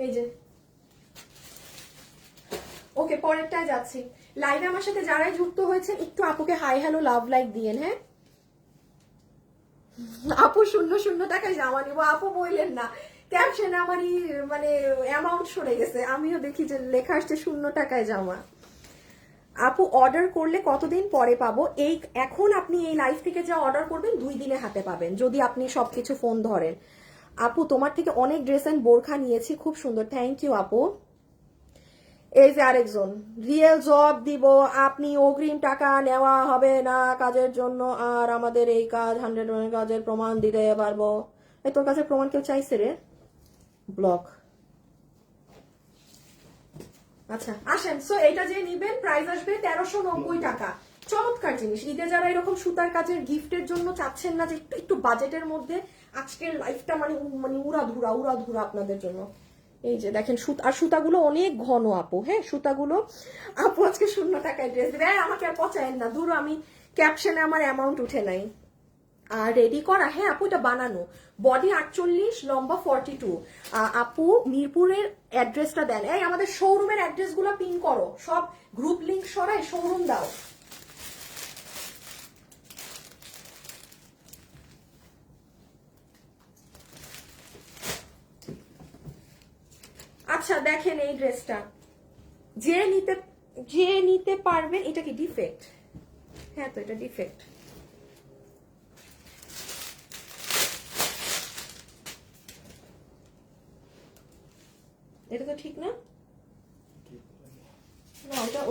এই যে। ওকে পরেরটায় যাচ্ছি। লাইভে আমার সাথে যারাই যুক্ত হয়েছেন একটু আপুকে হাই হ্যালো লাভ লাইক দিয়েন। হ্যাঁ আপু 00 টাকায় জামা নিবো, আপু বললেন না ক্যাপশনে আমারই মানে অ্যামাউন্ট সরে গেছে, আমিও দেখি যে লেখা আসছে 0 টাকায় জামা। আপু অর্ডার করলে কতদিন পরে পাবো? এই এখন আপনি এই লাইভ থেকে যা অর্ডার করবেন 2 দিনে হাতে পাবেন যদি আপনি সবকিছু ফোন ধরেন। আপু তোমার থেকে অনেক ড্রেস এন্ড বোরখা নিয়েছি, খুব সুন্দর, থ্যাংক ইউ আপু। এই যে আরেকজন, রিয়েল জব দিব, আপনি অগ্রিম টাকা নেওয়া হবে না কাজের জন্য, আর আমাদের এই কাজ 100 কাজের প্রমাণ দিতে পারবো। এই তোর কাছে প্রমাণ কেউ চাইছে রে? ব্লক। আচ্ছা আসেন। সো এটা যে নিবেন প্রাইস আসবে 1390 টাকা। চমৎকার জিনিস, ঈদে যারা এরকম সুতার কাজের গিফটের জন্য চাচ্ছেন না যে একটু একটু বাজেটের মধ্যে, আজকের লাইফটা মানে মানে উড়াধুরা আপনাদের জন্য। এই যে দেখেন আর সুতাগুলো অনেক ঘন আপু। হ্যাঁ সুতাগুলো আপু আজকে 0 টাকায় ড্রেস দেবে, আমাকে আর পচায়েন না দূর, আমি ক্যাপশনে আমার অ্যামাউন্ট উঠে নাই। আর রেডি করা, হ্যাঁ আপু এটা বানানো, বডি 48, লম্বা 42। আপু মিরপুরের অ্যাড্রেসটা দেন, এই আমাদের শোরুমের অ্যাড্রেস গুলো পিন করো, সব গ্রুপ লিংক সরাই শোরুম দাও। আচ্ছা দেখেন এই ড্রেসটা যে নিতে পারবেন। এটা কি ডিফেক্ট? হ্যাঁ তো এটা ডিফেক্ট। এটা তো ঠিক না,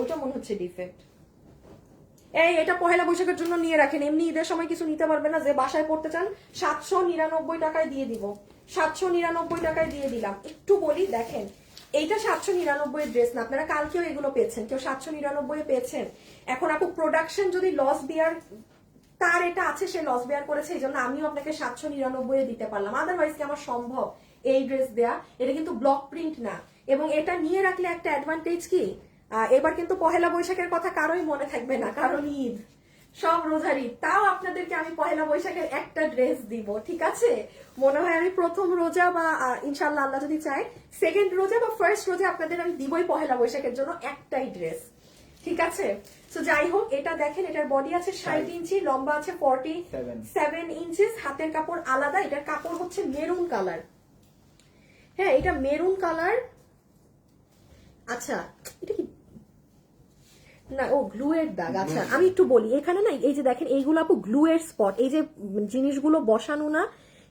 ওটা মনে হচ্ছে ডিফেক্ট। এটা পহেলা বৈশাখের জন্য নিয়ে রাখেন, এমনি ঈদের সময় কিছু নিতে পারবে না, যে বাসায় পড়তে চান 799 টাকায় দিয়ে দিব, 799 টাকায় দিয়ে দিলাম। একটু বলি দেখেন এইটা 799 ড্রেস না, আপনারা কালকেও এগুলো পেয়েছেন, কেউ 799 পেয়েছেন। এখন আপু প্রোডাকশন যদি লস বিয়ার তার এটা আছে, সে লস বিয়ার করেছে, এই জন্য আমিও আপনাকে 799 দিতে পারলাম, আদারওয়াইজ কি আমার সম্ভব এই ড্রেস দেয়া? এটা কিন্তু ব্লক প্রিন্ট না, এবং এটা নিয়ে রাখলে একটা অ্যাডভান্টেজ কি, এবার কিন্তু পহেলা বৈশাখের কথা কারোই মনে থাকবে না, কারণ ঈদ সব রোজার ঈদ, তাও আপনাদেরকে আমি পহেলা বৈশাখের একটা ড্রেস দিব, ঠিক আছে? মনে হয় আমি প্রথম রোজা বা ইনশাল্লাহ আল্লাহ যদি চায় সেকেন্ড রোজা বা ফার্স্ট রোজা আপনাদের আমি দিবই পহেলা বৈশাখের জন্য একটাই ড্রেস, ঠিক আছে? তো যাই হোক এটা দেখেন, এটার বডি আছে 60 ইঞ্চি, লম্বা আছে 47 ইঞ্চিস, হাতের কাপড় আলাদা, এটার কাপড় হচ্ছে মেরুন কালার। হ্যাঁ এটা মেরুন কালার। আচ্ছা এটা কি না, ও গ্লু এর দাগ। আচ্ছা আমি একটু বলি, এখানে না এই যে দেখেন এইগুলো আপু গ্লু এর স্পট, এই যে জিনিসগুলো বসানো না,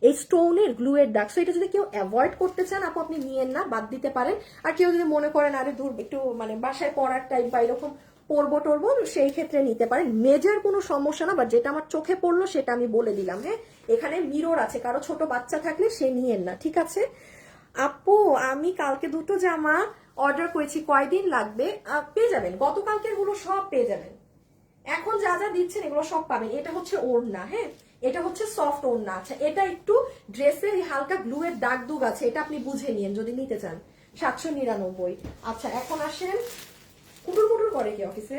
এই স্টোনের গ্লু এর দাগ। সো এটা যদি কেউ অ্যাভয়েড করতে চান আপু আপনি নিয়েন না, বাদ দিতে পারেন। আর কেউ যদি মনে করেন আরে দূর একটু মানে বাসায় পরার টাইপ বা এরকম পরবো টরবো, সেই ক্ষেত্রে নিতে পারেন, মেজর কোনো সমস্যা না। বা যেটা আমার চোখে পড়লো সেটা আমি বলে দিলাম। হ্যাঁ এখানে মিরর আছে, কারো ছোট বাচ্চা থাকলে সে নিয়েন না, ঠিক আছে? আপু আমি কালকে দুটো জামা অর্ডার করেছি, কয়দিন লাগবে? পেয়ে যাবেন, গতকালকের গুলো সব পেয়ে যাবেন। এখন যা যা দিচ্ছেন এগুলো সব পাবেন। এটা হচ্ছে ওড়না, হ্যাঁ এটা হচ্ছে সফট ওড়না। আচ্ছা এটা একটু ড্রেসের হালকা ব্লু এর দাগ দুগ আছে, এটা আপনি বুঝে নিন যদি নিতে চান। 799। আচ্ছা এখন আসেন, কুটুর কুটুর করে কি অফিসে?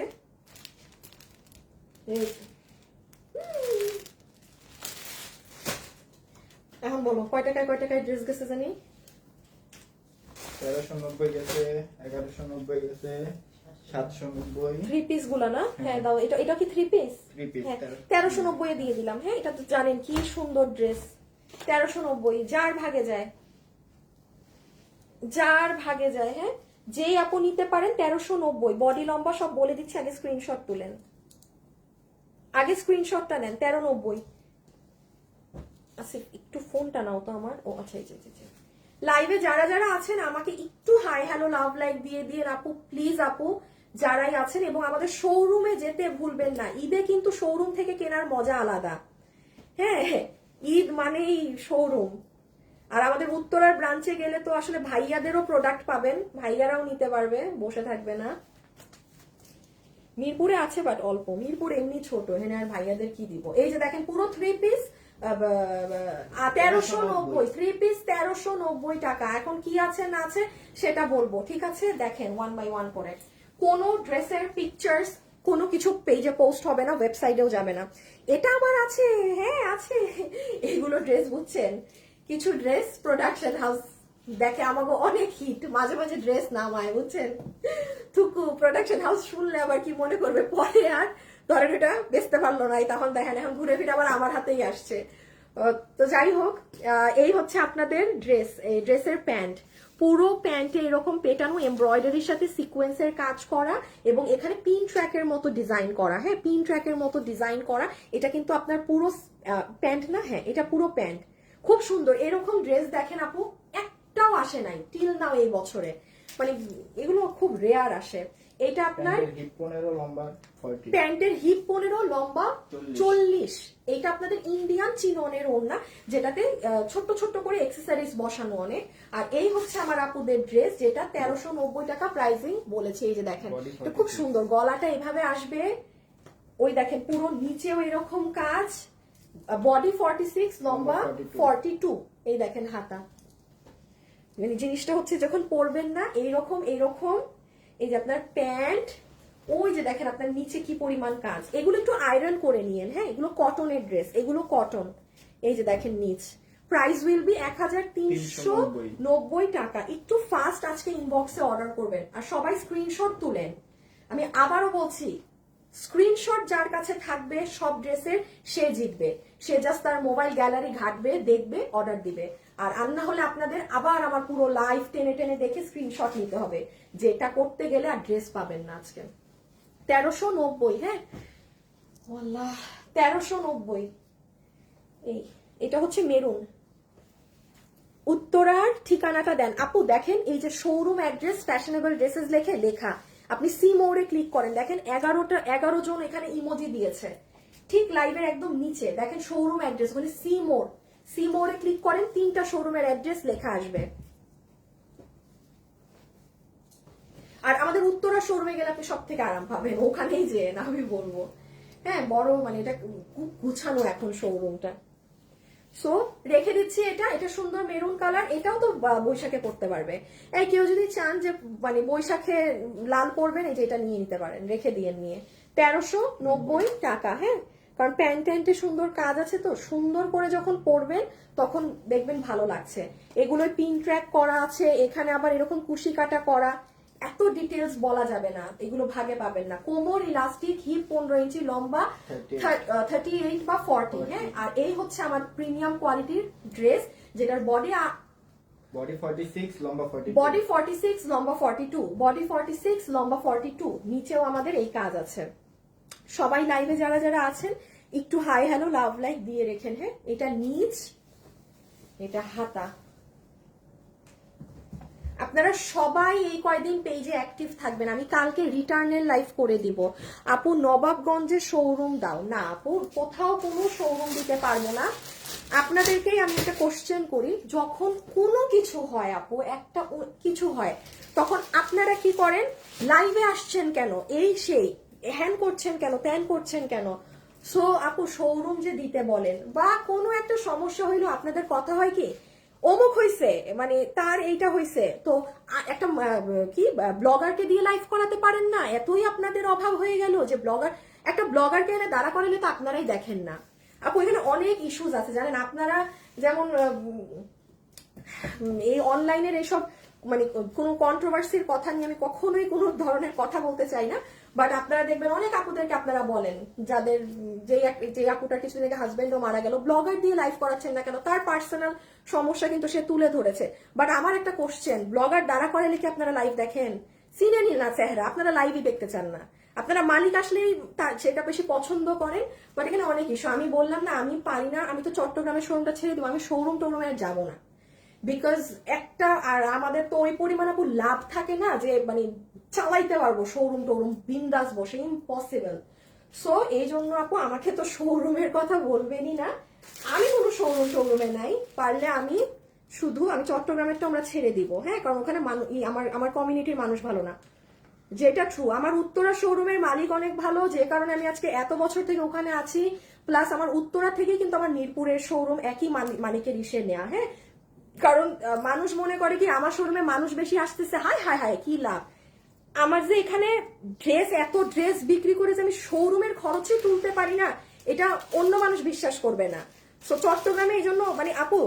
এখন বলো কয় টাকায় ড্রেস গেছে জানি? 1390 গেছে, 1190 গেছে, 790। থ্রি পিস গুলা না? হ্যাঁ দাও, এটা কি থ্রি পিস? 3 পিস। হ্যাঁ 1390 এ দিয়ে দিলাম। হ্যাঁ এটা তো জানেন কি সুন্দর ড্রেস। 1390 যার ভাগে যায়, যার ভাগে যায়। হ্যাঁ যেই আপু নিতে পারেন 1390। বডি লম্বা সব বলে দিচ্ছি, আগে স্ক্রিনশট তুলেন, আগে স্ক্রিনশটটা নেন। 1390। আচ্ছা একটু ফোনটা নাও তো আমার। ও আচ্ছা এই যে লাইভে যারা যারা আছেন আমাকে একটু হাই হ্যালো লাভ লাইক দিয়ে দিয়ে আপু প্লিজ, আপু যারাই আছেন। এবং আমাদের শোরুমে যেতে ভুলবেন না, ঈদে কিন্তু শোরুম থেকে কেনার মজা আলাদা। হ্যাঁ ঈদ মানেই শোরুম। আর আমাদের উত্তরার ব্রাঞ্চে গেলে তো আসলে ভাইয়াদেরও প্রোডাক্ট পাবেন, ভাইয়ারাও নিতে পারবে, বসে থাকবে না। মিরপুরে আছে বাট অল্প, মিরপুর এমনি ছোট, হ্যাঁ আর ভাইয়াদের কি দিব। এই যে দেখেন পুরো থ্রি পিস 1390, থ্রি পিস 1390 টাকা। এখন কি আছে না আছে সেটা বলবো, ঠিক আছে? দেখেন ওয়ান বাই ওয়ান করে, কোনো ড্রেসের পিকচার্স কোনো কিছু পেজে পোস্ট হবে না, ওয়েবসাইটেও যাবে না। এটা আমার আছে, হ্যাঁ আছে। এগুলো ড্রেস বুঝছেন, কিছু ড্রেস প্রোডাকশন হাউস দেখে আমাকে অনেক হিট, মাঝে মাঝে ড্রেস নামায় বুঝছেন। থুকু প্রোডাকশন হাউস শুনলে আবার কি মনে করবে পরে, আর ধরেন এটা বেচতে পারলো না, তখন দেখেন এখন ঘুরে ফিরে আবার আমার হাতেই আসছে। তো যাই হোক, এই হচ্ছে আপনাদের ড্রেস, এই ড্রেসের প্যান্ট। পুরো প্যান্টে এরকম পেটানো এমব্রয়ডারির সাথে সিকোয়েন্সের কাজ করা এবং এখানে পিন ট্র্যাকের মতো ডিজাইন করা। হ্যাঁ পিন ট্র্যাকের মতো ডিজাইন করা। এটা কিন্তু আপনার পুরো প্যান্ট না, হ্যাঁ এটা পুরো প্যান্ট। খুব সুন্দর। এরকম ড্রেস দেখেন আপু একটাও আসে নাই টিল নাও এই বছরে, মানে এগুলো খুব রেয়ার আসে। এটা আপনার প্যান্টের হিপ 15, লম্বা 40। এটা আপনাদের ইন্ডিয়ান চিননের ওড়না, যেটাতে ছোট্ট ছোট্ট করে এক্সেসরিজ বসানো অনেক। আর এই হচ্ছে আমার আপুদের ড্রেস, যেটা 1390 টাকা প্রাইসিং বলেছে। এই যে দেখেন এটা খুব সুন্দর, গলাটা এভাবে আসবে, ওই দেখেন পুরো নিচেও এরকম কাজ। বডি 46, লম্বা 42। এই দেখেন হাতা, মানে জিনিসটা হচ্ছে যখন পরবেন না এইরকম এইরকম। এই যে আপনার প্যান্ট, ওই যে দেখেন আপনার নিচে কি পরিমাণ কাজ। এগুলো একটু আয়রন করে নিয়েন, হ্যাঁ এগুলো কটনের ড্রেস, এগুলো কটন। এই যে দেখেন নিচ, প্রাইস উইল বি 1390 টাকা। একটু ফাস্ট আজকে ইনবক্সে অর্ডার করবেন আর সবাই স্ক্রিনশট তুলেন। আমি আবারও বলছি, স্ক্রিনশট যার কাছে থাকবে সব ড্রেসের সে জিতবে। সে জাস্ট তার মোবাইল গ্যালারি ঘাটবে, দেখবে, অর্ডার দিবে। আর না হলে আপনাদের আবার আমার পুরো লাইভ টেনে টেনে দেখে স্ক্রিনশট নিতে হবে, যেটা করতে গেলে আর ড্রেস পাবেন না আজকে। 1390, হ্যাঁ আল্লাহ 1390। এটা হচ্ছে মেরুন। উত্তরার ঠিকানাটা দেন আপু। দেখেন এই যে শোরুম অ্যাড্রেস ফ্যাশনেবল ড্রেসেস লেখা, আপনি সি মোড়ে ক্লিক করেন, দেখেন 11 জন এখানে ইমোজি দিয়েছে। ঠিক লাইভের একদম নিচে দেখেন শোরুম অ্যাড্রেস, মানে সি মোড়ে ক্লিক করেন, 3টা শোরুমের অ্যাড্রেস লেখা আসবে। আর আমাদের উত্তরা শোরুমে গেলে আপনি সব থেকে আরাম পাবেন, ওখানেই যে না আমি বলবো। হ্যাঁ বড়, মানে এটা খুব গুছানো এখন শোরুমটা। সো রেখে দিচ্ছি এটা সুন্দর মেরুন কালার। এটাও তো বৈশাখে পড়তে পারবে। এই কেউ যদি চান যে মানে বৈশাখে লাল পরবেন, এই যে এটা নিয়ে নিতে পারেন, রেখে দিয়ে নিয়ে 1390 টাকা। হ্যাঁ কারণ প্যান্টে সুন্দর কাজ আছে, তো সুন্দর করে যখন পরবেন তখন দেখবেন ভালো লাগছে। এগুলোর পিন ট্র্যাক করা আছে, এখানে আবার এরকম কুশি কাটা করা। এত ডিটেলস বলা যাবে না, এগুলো ভাগে পাবেন না। কোমর ইলাস্টিক, হিপ 15 ইঞ্চি, লম্বা 38 বা 40। হ্যাঁ আর এই হচ্ছে আমার প্রিমিয়াম কোয়ালিটির ড্রেস, যেটার বডি 46, লম্বা 42। বডি 46, লম্বা 42, বডি 46, লম্বা 42। নিচেও আমাদের এই কাজ আছে। সবাই লাইভে যারা যারা আছেন একটু হাই হ্যালো লাভ লাইক দিয়ে রেখেন। হ্যাঁ এটা নিচ, এটা হাতা। আপনারা সবাই এই কয়দিন পেজে অ্যাক্টিভ থাকবেন, আমি কালকে রিটার্নের লাইভ করে দিব। আপু নবাবগঞ্জে শোরুম দাও না? আপু কোথাও কোনো শোরুম দিতে পারবো না, আপনাদেরকেই আমি একটা কোশ্চেন করি, যখন কোনো কিছু হয় আপু, একটা কিছু হয়, তখন আপনারা কি করেন? লাইভে আসছেন কেন, এই সেই হ্যান করছেন কেন, ত্যান করছেন কেন? সো আপু শোরুম যে দিতে বলেন, বা কোনো একটা সমস্যা হইলো আপনাদের কথা হয় কি, অমুক হইছে, মানে তার এইটা হইছে, তো একটা কি ব্লগারকে দিয়ে লাইভ করাতে পারেন না? এতই আপনাদের অভাব হয়ে গেল যে একটা ব্লগারকে এনে দাঁড়া করালে তো আপনারাই দেখেন না। আপু এখানে অনেক ইস্যুস আছে জানেন আপনারা, যেমন এই অনলাইনের এইসব মানে কোনো কন্ট্রোভার্সির কথা নিয়ে আমি কখনোই কোনো ধরনের কথা বলতে চাই না, বাট আপনারা দেখবেন অনেক আপুদেরকে আপনারা বলেন, যাদের যে আপুটার কিছুদিন আগে হাজবেন্ডও মারা গেল, ব্লগার দিয়ে লাইভ করাচ্ছেন না কেন? তার পার্সোনাল সমস্যা কিন্তু সে তুলে ধরেছে। বাট আমার একটা কোশ্চেন, ব্লগার দ্বারা করালে কি আপনারা লাইভ দেখেন? চিনেনি না চেহারা, আপনারা লাইভই দেখতে চান না, আপনারা মালিক আসলেই সেটা বেশি পছন্দ করেন। বাট এখানে অনেক ইস্যু, আমি বললাম না আমি পারি না, আমি তো চট্টগ্রামের শোরুমটা ছেড়ে দেবো, আমি শোরুম টোরুমে আর যাবো না, বিকজ একটা আর আমাদের তো ওই পরিমাণ আপু লাভ থাকে না যে মানে চালাইতে পারবো শোরুম টোরুম বিন্দাস বসে, ইম্পসিবল। সো এই জন্য আপু আমাকে তো শোরুমের কথা বলবেনই না, আমি কোনো শোরুমে নাই, পারলে আমি চট্টগ্রামেরটা আমরা ছেড়ে দিব, হ্যাঁ, কারণ ওখানে আমার কমিউনিটির মানুষ ভালো না, যেটা ট্রু। আমার উত্তরা শোরুমের মালিক অনেক ভালো, যে কারণে আমি আজকে এত বছর থেকে ওখানে আছি, প্লাস আমার উত্তরা থেকেই কিন্তু আমার মিরপুরের শোরুম একই মালিকের ইসে নেয়া, হ্যাঁ, কারণ মানুষ মনে করে কি আমার শোরুমে মানুষ বেশি আসতেছে, হায় হায় হায় কি লাভ, আমার যে এখানে এত ড্রেস বিক্রি করে যে আমি শোরুমের খরচই তুলতে পারি না, এটা অন্য মানুষ বিশ্বাস করবে না। সো চট্টগ্রামে এই জন্য মানে আপু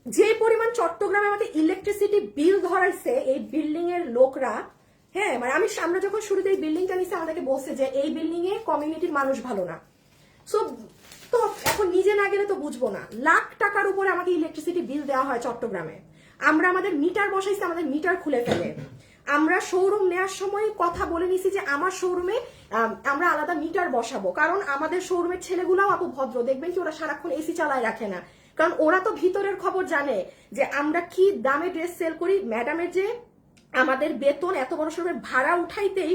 যে পরিমাণ চট্টগ্রামে আমাদের ইলেকট্রিসিটি বিল ধরাইছে এই বিল্ডিং এর লোকরা, হ্যাঁ, মানে আমরা যখন শুরুতে এই বিল্ডিংটা নিছি আমাদেরকে বলছে যে এই বিল্ডিং এ কমিউনিটির মানুষ ভালো না। সো তো এখন নিজে না গেলে তো বুঝবো না, লাখ টাকার উপরে আমাকে ইলেকট্রিসিটি বিল দেওয়া হয় চট্টগ্রামে, আমরা আমাদের মিটার বসাইছি, আমাদের মিটার খুলে ফেলে। আমরা শোরুম নেওয়ার সময় কথা বলে নিছি যে আমার শোরুমে আমরা আলাদা মিটার বসাবো, কারণ আমাদের শোরুমের ছেলেগুলাও আপু ভদ্র, দেখবেন কি ওরা সারাক্ষণ এসি চালায় রাখে না, কারণ ওরা তো ভিতরের খবর জানে যে আমরা কি দামে ড্রেস সেল করি। ম্যাডামের যে আমাদের বেতন এত বড় শোরুমের ভাড়া উঠাইতেই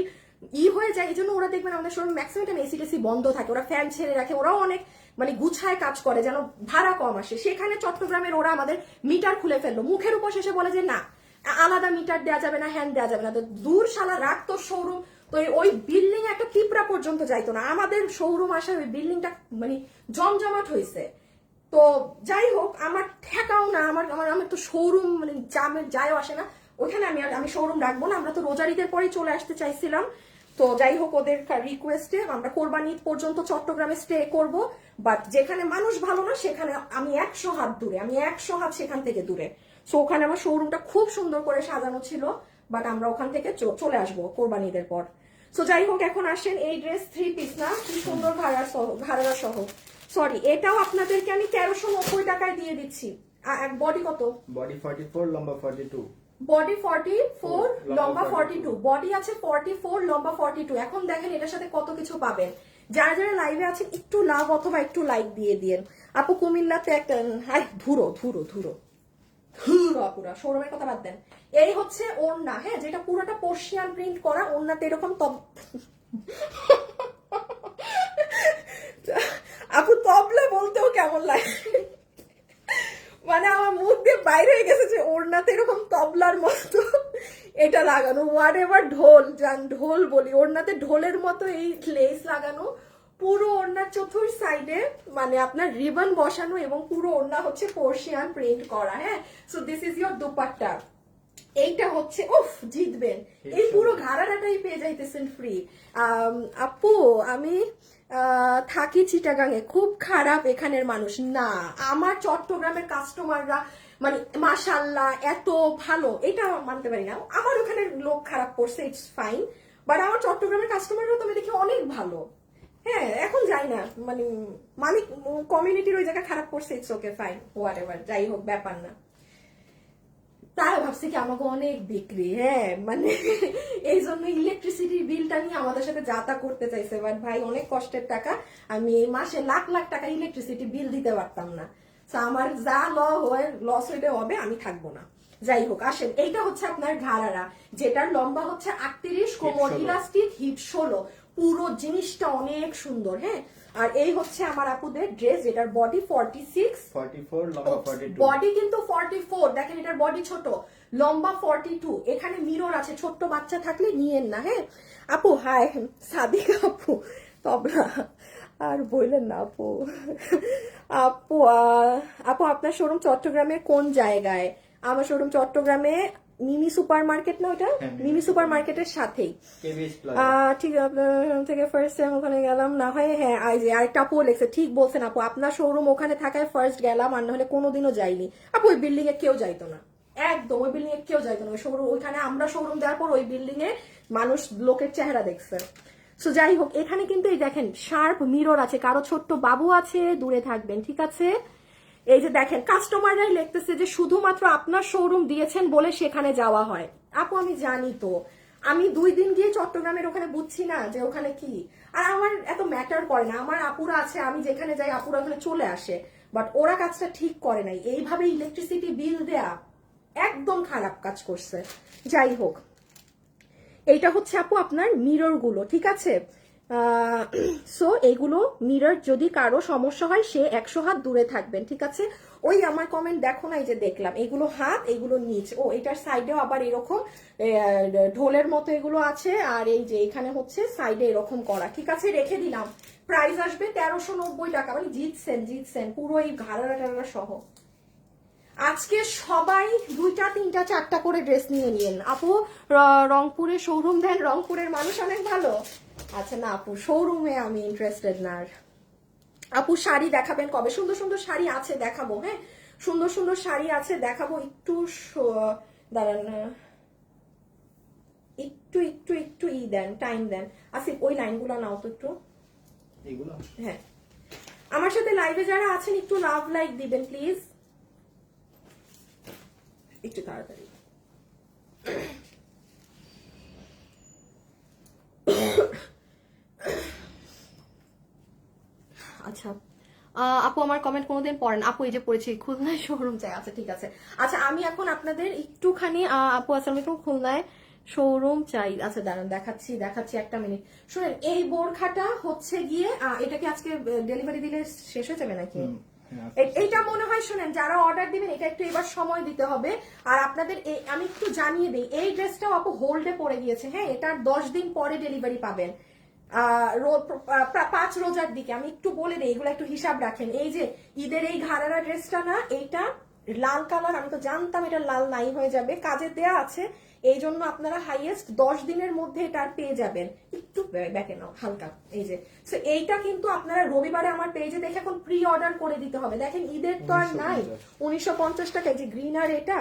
হয়ে যায়, এই জন্য ওরা দেখবেন আমাদের শোরুম ম্যাক্সিমাম এসি টেসি বন্ধ থাকে, ওরা ফ্যান ছেড়ে রাখে, ওরাও অনেক মানে গুছায় কাজ করে যেন ভাড়া কম আসে। সেখানে চট্টগ্রামের ওরা আমাদের মিটার খুলে ফেললো, মুখের উপর শেষে বলে যে না আলাদা মিটার দেওয়া যাবে না, হ্যান্ড দেওয়া যাবে না। তো দূর শালা রাখ তোর শোরুম, তো ওই বিল্ডিং একটা পিঁপড়া পর্যন্ত যাইতো না, আমাদের শোরুম আসায় ওই বিল্ডিংটা মানে জমজমাট হয়েছে। তো যাই হোক, আমার ঠেকাও না, আমার তো শোরুম মানে যায়ও আসে না ওখানে, আমি শোরুম রাখবো না, আমরা তো রোজার ঈদের পরেই চলে আসতে চাইছিলাম। তো যাই হোক, ওদের রিকোয়েস্টে আমরা কোরবানি ঈদ পর্যন্ত চট্টগ্রামে স্টে করব, বাট যেখানে মানুষ ভালো না সেখানে আমি 100 হাত দূরে, আমি 100 হাত সেখান থেকে দূরে। সো ওখানে আমার শোরুমটা খুব সুন্দর করে সাজানো ছিল, বাট আমরা ওখান থেকে চলে আসবো কোরবানি ঈদের পর। সো যাই হোক, এখন আসেন এই ড্রেস 3 পিস না, কি সুন্দর ঘাড়া সহ, সরি এটাও আপনাদেরকে আমি 1390 টাকায় দিয়ে দিচ্ছি। বডি কত? বডি 44, লম্বা 42। বডি 44, লম্বা 42, বডি আছে 44, লম্বা 42। এখন দেখেন এটার সাথে কত কিছু পাবেন। যারা যারা লাইভে আছেন একটু লাভ অথবা একটু লাইক দিয়ে দিন। আপু কুমিল্লাতে একটা হাই ধুরো আপুরা, শোরুমের কথা বাদ দেন। এই হচ্ছে ওড়না, হ্যাঁ, যেটা পুরোটা পার্সিয়ান প্রিন্ট করা, ওড়নাতে এরকম আপু তবলা বলতেও কেমন লাগে, মানে আমার মুখ দিয়ে বাইরে হয়ে গেছে যে ওড়নাতে এরকম তবলার মতো এটা লাগানো, হোয়াট এভার, ঢোল বলি, ওড়নাতে ঢোলের মতো এই লেস লাগানো, পুরো ওড়নার চতুর সাইডে মানে আপনার রিবন বসানো, এবং পুরো ওড়না হচ্ছে পার্সিয়ান প্রিন্ট করা, হ্যাঁ। So this is your dupatta, এইটা হচ্ছে উফ জিতবেন, এই পুরো ঘাড়াটাই পেয়ে যাইতেছেন ফ্রি। আপু আমি থাকি চিটাগাঙে, খুব খারাপ এখানের মানুষ না, আমার চট্টগ্রামের কাস্টমাররা মানে মাশাল্লাহ এত ভালো, এটা মানতে পারি না, আমার ওখানের লোক খারাপ করছে, ইটস ফাইন, বাট আমার চট্টগ্রামের কাস্টমাররা তো আমি দেখি অনেক ভালো। হ্যাঁ, এখন যাই না মানে মালিক কমিউনিটির ওই জায়গায় খারাপ করছে, it's okay fine, what ever, যাই হোক ব্যাপার না। তাই ভাবছি কি আমাকে অনেক বিক্রি, হ্যাঁ, মানে এই জন্য ইলেকট্রিসিটির বিলটা নিয়ে আমাদের সাথে যাতা করতে চাইছে, বাট ভাই অনেক কষ্টের টাকা, আমি এই মাসে লাখ লাখ টাকা ইলেকট্রিসিটি বিল দিতে পারতাম না। আমার যা লস হইলে হবে, আমি থাকবো না। যাই হোক, আসেন, এইটা হচ্ছে আপনার ঘাড়ারা, যেটার লম্বা হচ্ছে 38, কোমর ইলাস্টিক, হিপ 16, পুরো জিনিসটা অনেক সুন্দর, হ্যাঁ। আর এই হচ্ছে আমার আপুদের ড্রেস, যেটার বডি 46, 44 লম্বা 42 বডি কিন্তু 44, দেখেন এটার বডি ছোট, লম্বা 42। এখানে মিরর আছে, ছোট্ট বাচ্চা থাকলে নিয়েন না। হ্যাঁ আপু, হাই সাদিকা আপু, তবলা আর বললেন না আপু। আপু আপু আপনার শোরুম চট্টগ্রামের কোন জায়গায়? আমার শোরুম চট্টগ্রামে মিমি সুপার মার্কেট, না ওটা মিমি সুপার মার্কেটের সাথেই। KBS plaza. ঠিক আপনার থেকে ফার্স্ট টাইম ওখানে গেলাম, না হয় হ্যাঁ এই যে আরেকটা আপু লেখছে, ঠিক বলছেন আপু, আপনার শোরুম ওখানে থাকায় ফার্স্ট গেলাম, আর নাহলে কোনোদিনও যাইনি আপু। ওই বিল্ডিং এ কেউ যাইতো না, একদম ওই বিল্ডিং এ কেউ যাইতো না। ওই শোরুম, ওইখানে আমরা শোরুম দেওয়ার পর ওই বিল্ডিং এ মানুষ লোকের চেহারা দেখছে। সো যাই হোক, এখানে কিন্তু এই দেখেন শার্প মিরর আছে, কারো ছোট্ট বাবু আছে দূরে থাকবেন, ঠিক আছে। এই যে দেখেন কাস্টমাররাই লিখতেছে যে শুধুমাত্র আপনার শোরুম দিয়েছেন বলে সেখানে যাওয়া হয়। আপু আমি জানি তো, আমি 2 দিন গিয়ে চট্টগ্রামের ওখানে বুঝছি না যে ওখানে কি, আর আমার এত ম্যাটার করে না। আমার আপুরা আছে, আমি যেখানে যাই আপুরা ওখানে চলে আসে, বাট ওরা কাজটা ঠিক করে নাই। এইভাবে ইলেকট্রিসিটি বিল দেয়া একদম খারাপ কাজ করছে। যাই হোক, এইটা হচ্ছে আপু আপনার মিরর গুলো, ঠিক আছে। সো এইগুলো মিরর, যদি কারো সমস্যা হয় সে 100 হাত দূরে থাকবেন, ঠিক আছে। ওই আমার কমেন্ট দেখো না, এই যে দেখলাম এইগুলো হাত, এইগুলো নিচ, ও এটার সাইডেও আবার এরকম ঢোলের মতো এগুলো আছে, আর এই যে এখানে হচ্ছে সাইডে এরকম করা, ঠিক আছে। রেখে দিলাম, প্রাইস আসবে 1390 টাকা। মানে জিতছেন পুরো এই ঘাড়া সহ। আজকে সবাই 2টা 3টা 4টা করে ড্রেস নিয়ে নিন আপু। রংপুরে শোরুম দেন, রংপুরের মানুষ অনেক ভালো। আচ্ছা না আপু, শোরুমে আমি ইন্টারেস্টেড না। আর আপু শাড়ি দেখাবেন কবে? সুন্দর সুন্দর শাড়ি আছে দেখাবো, হ্যাঁ সুন্দর সুন্দর শাড়ি আছে দেখাবো। একটু দাঁড়ান, একটু একটু একটু দেন, টাইম দেন। আসিফ ওই লাইনগুলো নাও তো একটু। এগুলো হ্যাঁ, আমার সাথে লাইভে যারা আছেন একটু লাভ লাইক দিবেন প্লিজ, একটু তাড়াতাড়ি। আচ্ছা আপু আমার কমেন্ট কোনোদিন পড়েন আপু, এই যে পড়েছি খুলনায় শোরুম চাই। আচ্ছা ঠিক আছে। আচ্ছা আমি এখন আপনাদের একটুখানি আপু আসসালামু আলাইকুম, খুলনায় শোরুম চাই। আচ্ছা দাঁড়ান, দেখাচ্ছি একটা মিনিট। শুনেন, এই বোরখাটা হচ্ছে গিয়ে এটা কি আজকে ডেলিভারি দিলে শেষ হয়ে যাবে নাকি? এইটা মনে হয়, শুনেন যারা অর্ডার দিবেন এটা একটু এবার সময় দিতে হবে। আর আপনাদের আমি একটু জানিয়ে দিই, এই ড্রেসটাও আপু হোল্ডে পড়ে গিয়েছে, হ্যাঁ এটার 10 দিন পরে ডেলিভারি পাবেন। 5 রোজার দিকে। আমি একটু বলে দিই, এগুলো একটু হিসাব রাখেন। এই যে ঈদের এই ঘাড়ারা ড্রেসটা না, এইটা লাল কালার, আমি তো জানতাম এটা লাল নাই হয়ে যাবে, কাজে দেয়া আছে, এই জন্য আপনারা হাইয়েস্ট 10 দিনের মধ্যে এটা পেয়ে যাবেন। একটু ব্যাকে নাও হালকা, এই যে। সো এইটা কিন্তু আপনারা রবিবারে আমার পেজে দেখে এখন প্রি অর্ডার করে দিতে হবে। দেখেন ঈদের তো আর নাই, 1950 টাকা। এই যে গ্রিন আর এটা,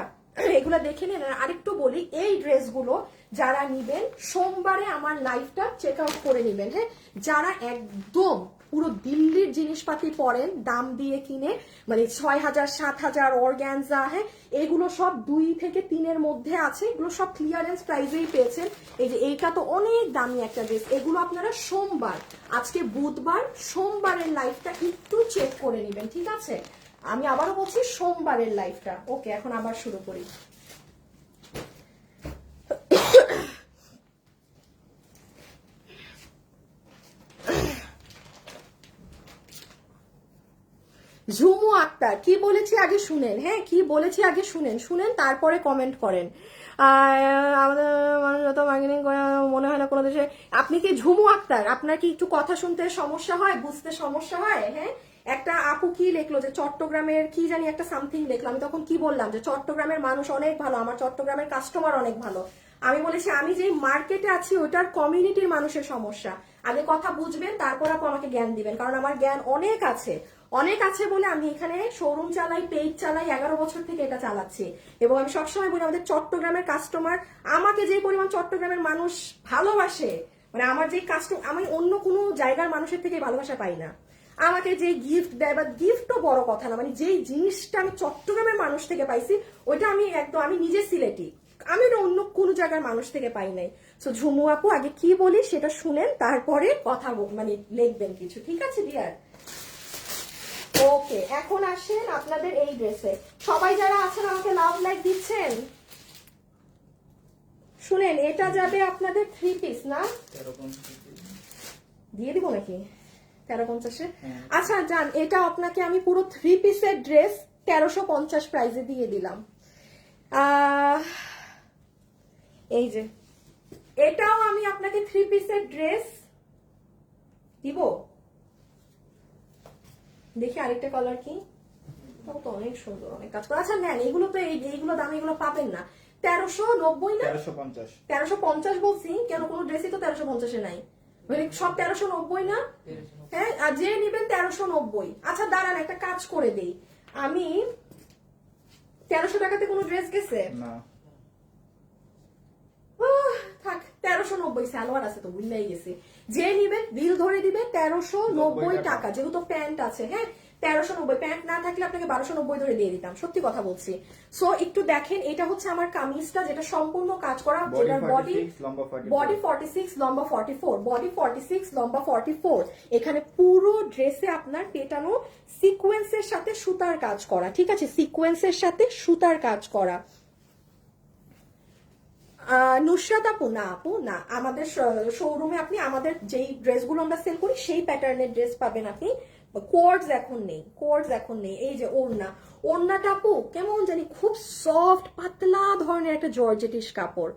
এগুলো দেখে নিন। আরেকটু বলি, এই ড্রেসগুলো যারা নিবেন সোমবারে আমার লাইভটা চেক আউট করে নিবেন, হ্যাঁ যারা একদম পুরো দিল্লির জিনিসপাতি পরেন দাম দিয়ে কিনে, মানে 6000 7000 অর্গ্যানজা, হ্যাঁ এগুলো সব 2 থেকে 3-এর মধ্যে আছে, এগুলো সব ক্লিয়ারেন্স প্রাইসেই পেয়েছেন। এই যে এইটা তো অনেক দামি একটা ড্রেস, এগুলো আপনারা সোমবার, আজকে বুধবার, সোমবারের লাইভটা একটু চেক করে নিবেন, ঠিক আছে। আমি আবারও বলছি সোমবারের লাইভটা। ওকে, এখন আবার শুরু করি। ঝুমু আক্তার, কি বলেছি আগে শুনেন, হ্যাঁ কি বলেছি আগে শুনেন তারপরে কমেন্ট করেন। আমাদের মানুষ যত মার্কেটিং করে মনে হয় না কোনো দেশে। আপনি কি ঝুমু আক্তার, আপনার কি একটু কথা শুনতে সমস্যা হয়, বুঝতে সমস্যা হয়? হ্যাঁ একটা আপু কি লিখলো যে চট্টগ্রামের কি জানি একটা সামথিং লিখলো, আমি তখন কি বললাম যে চট্টগ্রামের মানুষ অনেক ভালো, আমার চট্টগ্রামের কাস্টমার অনেক ভালো। আমি বলেছি আমি যেই মার্কেটে আছি ওটার কমিউনিটির মানুষের সমস্যা। আগে কথা বুঝবেন তারপর আপু আমাকে জ্ঞান দিবেন, কারণ আমার জ্ঞান অনেক আছে বলে আমি এখানে শোরুম চালাই, পেজ চালাই, 11 বছর থেকে এটা চালাচ্ছি। এবং আমি সবসময় বলি আমাদের চট্টগ্রামের কাস্টমার, আমাকে যে পরিমাণ চট্টগ্রামের মানুষ ভালোবাসে, মানে আমার যে কাস্টমার, আমি অন্য কোনো জায়গার মানুষের থেকে ভালোবাসা পাই না। আমাকে যে গিফট দেয়, বা গিফট তো বড় কথা না, মানে যেই জিনিসটা আমি চট্টগ্রামের মানুষ থেকে পাইছি ওইটা আমি একদম, আমি নিজে সিলেটি, আমি ওটা অন্য কোনো জায়গার মানুষ থেকে পাই নাই। সো ঝুমু আপু আগে কি বলি সেটা শুনেন, তারপরে কথা মানে লিখবেন কিছু, ঠিক আছে ডিয়ার? ওকে, এখন আসেন আপনাদের এই ড্রেসে। সবাই যারা আছেন আমাকে লাভ লাইক দিচ্ছেন। শুনেন, এটা যাবে আপনাদের 3 পিস না, দিয়ে দিব নাকি? 1350-এ। আচ্ছা জান, এটা আপনাকে আমি পুরো 3 পিসের ড্রেস 1350 প্রাইসে দিয়ে দিলাম। এই যে এটাও আমি আপনাকে 3 পিসের ড্রেস দিব। দেখি আরেকটা কালার কি, তাও তো অনেক সুন্দর, অনেক কাজ করা। আচ্ছা নেন, এগুলো তো এইগুলো দাম, এগুলো পাবেন না। 1390 না 1350 1350 বলছি কেন, কোনো ড্রেসই তো 1350-এ নাই, মানে সব 1390 না? হ্যাঁ, আর যে নিবেন 1390। আচ্ছা দাঁড়ান, একটা কাজ করে দেই আমি। 1300 টাকাতে কোনো ড্রেস গেছে না, থাক, 1390 সালোয়ার আছে তো, ভুললাই গেছে। যে নিবেন বিল ধরে দিবে 1390 টাকা, যেহেতু প্যান্ট আছে। হ্যাঁ 1390, প্যান্ট না থাকলে আপনাকে 1290 ধরে দিয়ে দিতাম, সত্যি কথা বলছি। সো একটু দেখেন, এটা হচ্ছে আমার কামিজটা, যেটা সম্পূর্ণ কাজ করা, যেটার বডি 46 লম্বা 44, বডি 46 লম্বা 44। এখানে পুরো ড্রেসে আপনার পেটানো সিকোয়েন্সের সাথে সুতার কাজ করা, ঠিক আছে, সিকোয়েন্সের সাথে সুতার কাজ করা। নুসরাত আপু, না আপু না, আমাদের শোরুমে আপনি আমাদের যেই ড্রেসগুলো আমরা সেল করি সেই প্যাটার্নের ড্রেস পাবেন আপনি। কোয়ার্ডস এখন নেই, কোয়ার্ডস এখন নেই। এই যে ওড়নাটা আপু কেমন জানি খুব সফট পাতলা ধরনের একটা জর্জেটিশ কাপড়।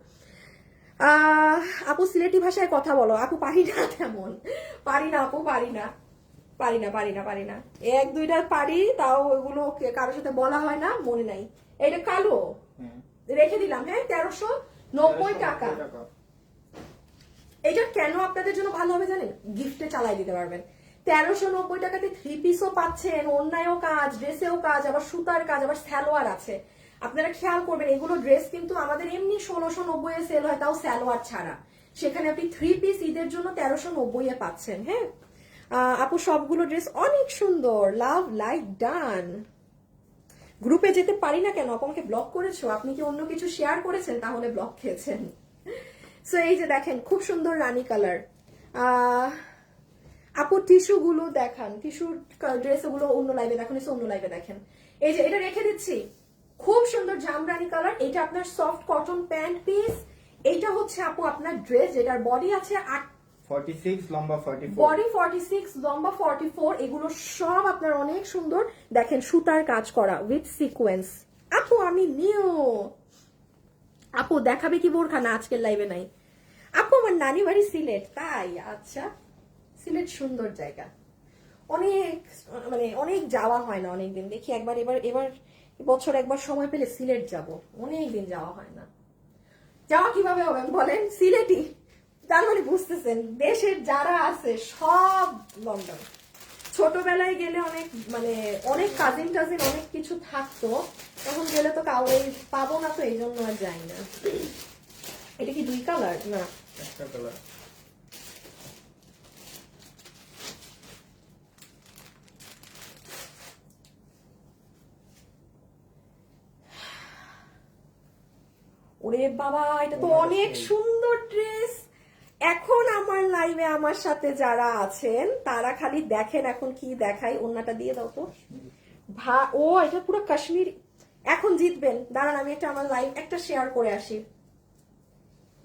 আপু সিলেটি ভাষায় কথা বলো। আপু পারি না, তেমন পারি না আপু, পারি না। এক দুইটা পারি, তাও ওইগুলো কারোর সাথে বলা হয় না, মনে নাই। এটা কালো রেখে দিলাম। হ্যাঁ 1390 টাকা। এটা কেন আপনাদের জন্য ভালো হবে জানেন, গিফটে চালাই দিতে পারবেন। 1390 টাকাতে 3 পিসও পাচ্ছেন, অন্যায়ও কাজ, ড্রেসেও কাজ, আবার সুতার কাজ, আবার সালোয়ার আছে। আপনারা খেয়াল করবেন, এগুলো ড্রেস কিন্তু আমাদের এমনি 1690 সেল হয়, তাও সালোয়ার ছাড়া। সেখানে আপনি 3 পিস ঈদের জন্য 1390 পাচ্ছেন। হ্যাঁ আপু সবগুলো ড্রেস অনেক সুন্দর, লাভ লাইক ডান। গ্রুপে যেতে পারি না কেন আপু, আমাকে ব্লক করেছো? আপনি কি অন্য কিছু শেয়ার করেছেন তাহলে ব্লক খেয়েছেন? সো এই যে দেখেন খুব সুন্দর রানী কালার। আপু টিস্যু গুলো দেখান, টিস্যুর ড্রেস গুলো অন্য লাইভে দেখেন, অন্য লাইভে দেখেন। এই যে এটা রেখে দিচ্ছি, খুব সুন্দর জামরানি কালার। এটা আপনার সফট কটন প্যান্ট পিস। এইটা হচ্ছে আপু আপনার ড্রেস, যেটার বডি আছে 46 লম্বা 44, বডি 46 লম্বা 44। এগুলো সব আপনার অনেক সুন্দর, দেখেন সুতার কাজ করা উইথ সিকোয়েন্স। আপু আমি নিও, আপু দেখাবে কি বোরখা? না আজকের লাইভে নাই আপু, আমার নানি বাড়ি সিলেট, তাই? আচ্ছা সিলেট সুন্দর জায়গা, অনেক মানে অনেক যাওয়া হয় না অনেকদিন। দেখি একবার এবার বছর একবার সময় পেলে সিলেট যাব, অনেকদিন যাওয়া হয় না। যাওয়া কিভাবে হবে বলেন, সিলেটি, তার মানে বুঝতেছেন দেশের যারা আছে সব লন্ডন। ছোটবেলায় গেলে অনেক মানে অনেক কাজিন টাজিন অনেক কিছু থাকতো, তখন গেলে তো কাউরে পাবো না, তো এই জন্য আর যাই না। এটা কি 2 কালার? না একটা কালার। ওরে বাবা, এটা তো অনেক সুন্দর ড্রেস। এখন আমার লাইভে আমার সাথে যারা আছেন তারা খালি দেখেন এখন কি দেখাই। ওন্নাটা দিয়ে দাও তো। ও এটা পুরো কাশ্মীর। এখন জিতবেন, দাঁড়ান আমি একটা আমার লাইভ একটা শেয়ার করে আসি।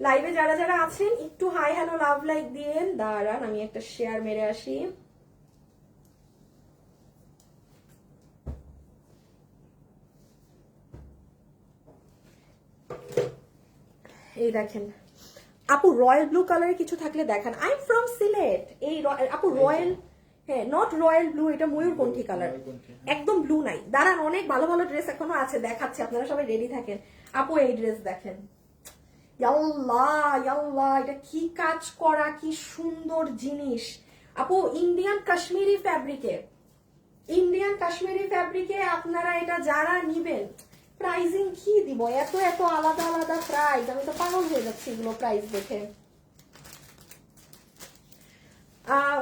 লাইভে যারা যারা আছেন একটু হাই হ্যালো লাভ লাইক দিয়েন। দাঁড়ান আমি একটা শেয়ার মেরে আসি। এই দেখেন আপু, রয়্যাল ব্লু কালারের কিছু থাকলে দেখান। I am from Sylhet. এই আপু রয়্যাল, হ্যাঁ নট রয়্যাল ব্লু, এটা ময়ূরকণ্ঠী কালার, একদম ব্লু নাই। দাঁড়ান অনেক ভালো ভালো ড্রেস এখনো আছে, দেখাচ্ছি, আপনারা সবাই রেডি থাকেন। আপু এই ড্রেস দেখেন, ইয়াল্লাহ এটা কি কাজ করা, কি সুন্দর জিনিস। আপু ইন্ডিয়ান কাশ্মীরি ফ্যাব্রিকে আপনারা এটা যারা নিবেন, প্রাইজিং কি দিব, এত এত আলাদা আলাদা প্রাইস, আমি তো পাগল হয়ে যাচ্ছি এগুলো প্রাইস দেখে।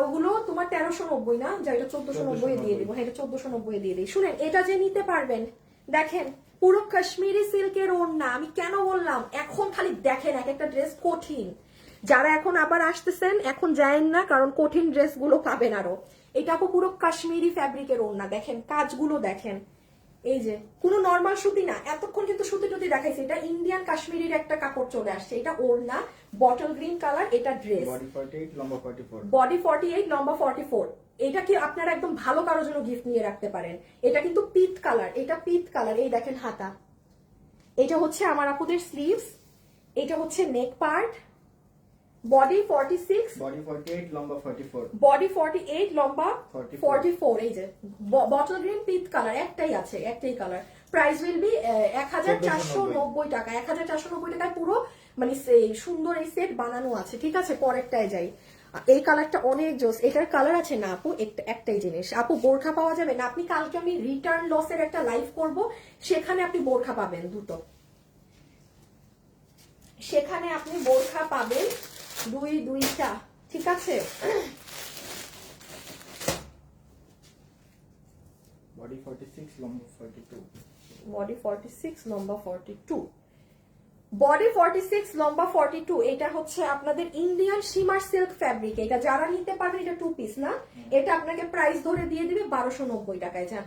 ওগুলো তোমার 1390 না, যা এটা 1490 দিয়ে দিব। হ্যাঁ এটা 1490 দিয়ে দিই। শুনেন এটা যে নিতে পারবেন, দেখেন পুরো কাশ্মীরি সিল্কের ওড়না। আমি কেন বললাম, এখন খালি দেখেন এক একটা ড্রেস কঠিন। যারা এখন আবার আসতেছেন এখন যায়েন না, কারণ কঠিন ড্রেস গুলো পাবেন আরো। এটা পুরো কাশ্মীরি ফ্যাব্রিকের ওড়না, দেখেন কাজগুলো দেখেন। এই যে কোনো নর্মাল সুতি না, এতক্ষণ কিন্তু সুতি টুতি দেখাইছে, এটা ইন্ডিয়ান কাশ্মীরির একটা কাপড় চলে আসছে। এটা ওড়না বটল গ্রিন কালার, এটা ড্রেস বডি 48 লম্বা 44, বডি 48 লম্বা 44। এটা কি আপনারা একদম ভালো কারোর জন্য গিফট নিয়ে রাখতে পারেন। এটা কিন্তু পিট কালার, এটা পিট কালার। এই দেখেন হাতা, এটা হচ্ছে আমার আপুদের স্লিভস, এটা হচ্ছে নেক পার্ট, বডি 46, বডি 48, লম্বা 44। বডি 48, লম্বা 44 44। এই যে বটল গ্রিন পিট কালার, একটাই আছে, একটাই কালার। প্রাইস উইল বি 1490 টাকা। 1490 টাকায় পুরো মানে সুন্দর এই সেট বানানো আছে। ঠিক আছে, পরেরটায় যাই। এই কালারটা অনেক জোস। এটার কালার আছে না আপু, একটাই জিনিস আপু, বোরখা পাওয়া যাবে না। আপনি কালকে আমি রিটার্ন লসের একটা লাইভ করব, সেখানে আপনি বোরখা পাবেন দুটো, সেখানে আপনি বোরখা পাবেন দুইটা। ঠিক আছে, বডি 46, লম্বা 42। বডি 46, লম্বা 42, বডি 46, লম্বা 42। এটা হচ্ছে আপনাদের ইন্ডিয়ান শিমার সিল্ক ফ্যাব্রিক। এটা যারা নিতে পারবেন, এটা 2 পিস না, এটা আপনাকে প্রাইস ধরে দিয়ে দিবে 1290 টাকায়। যান,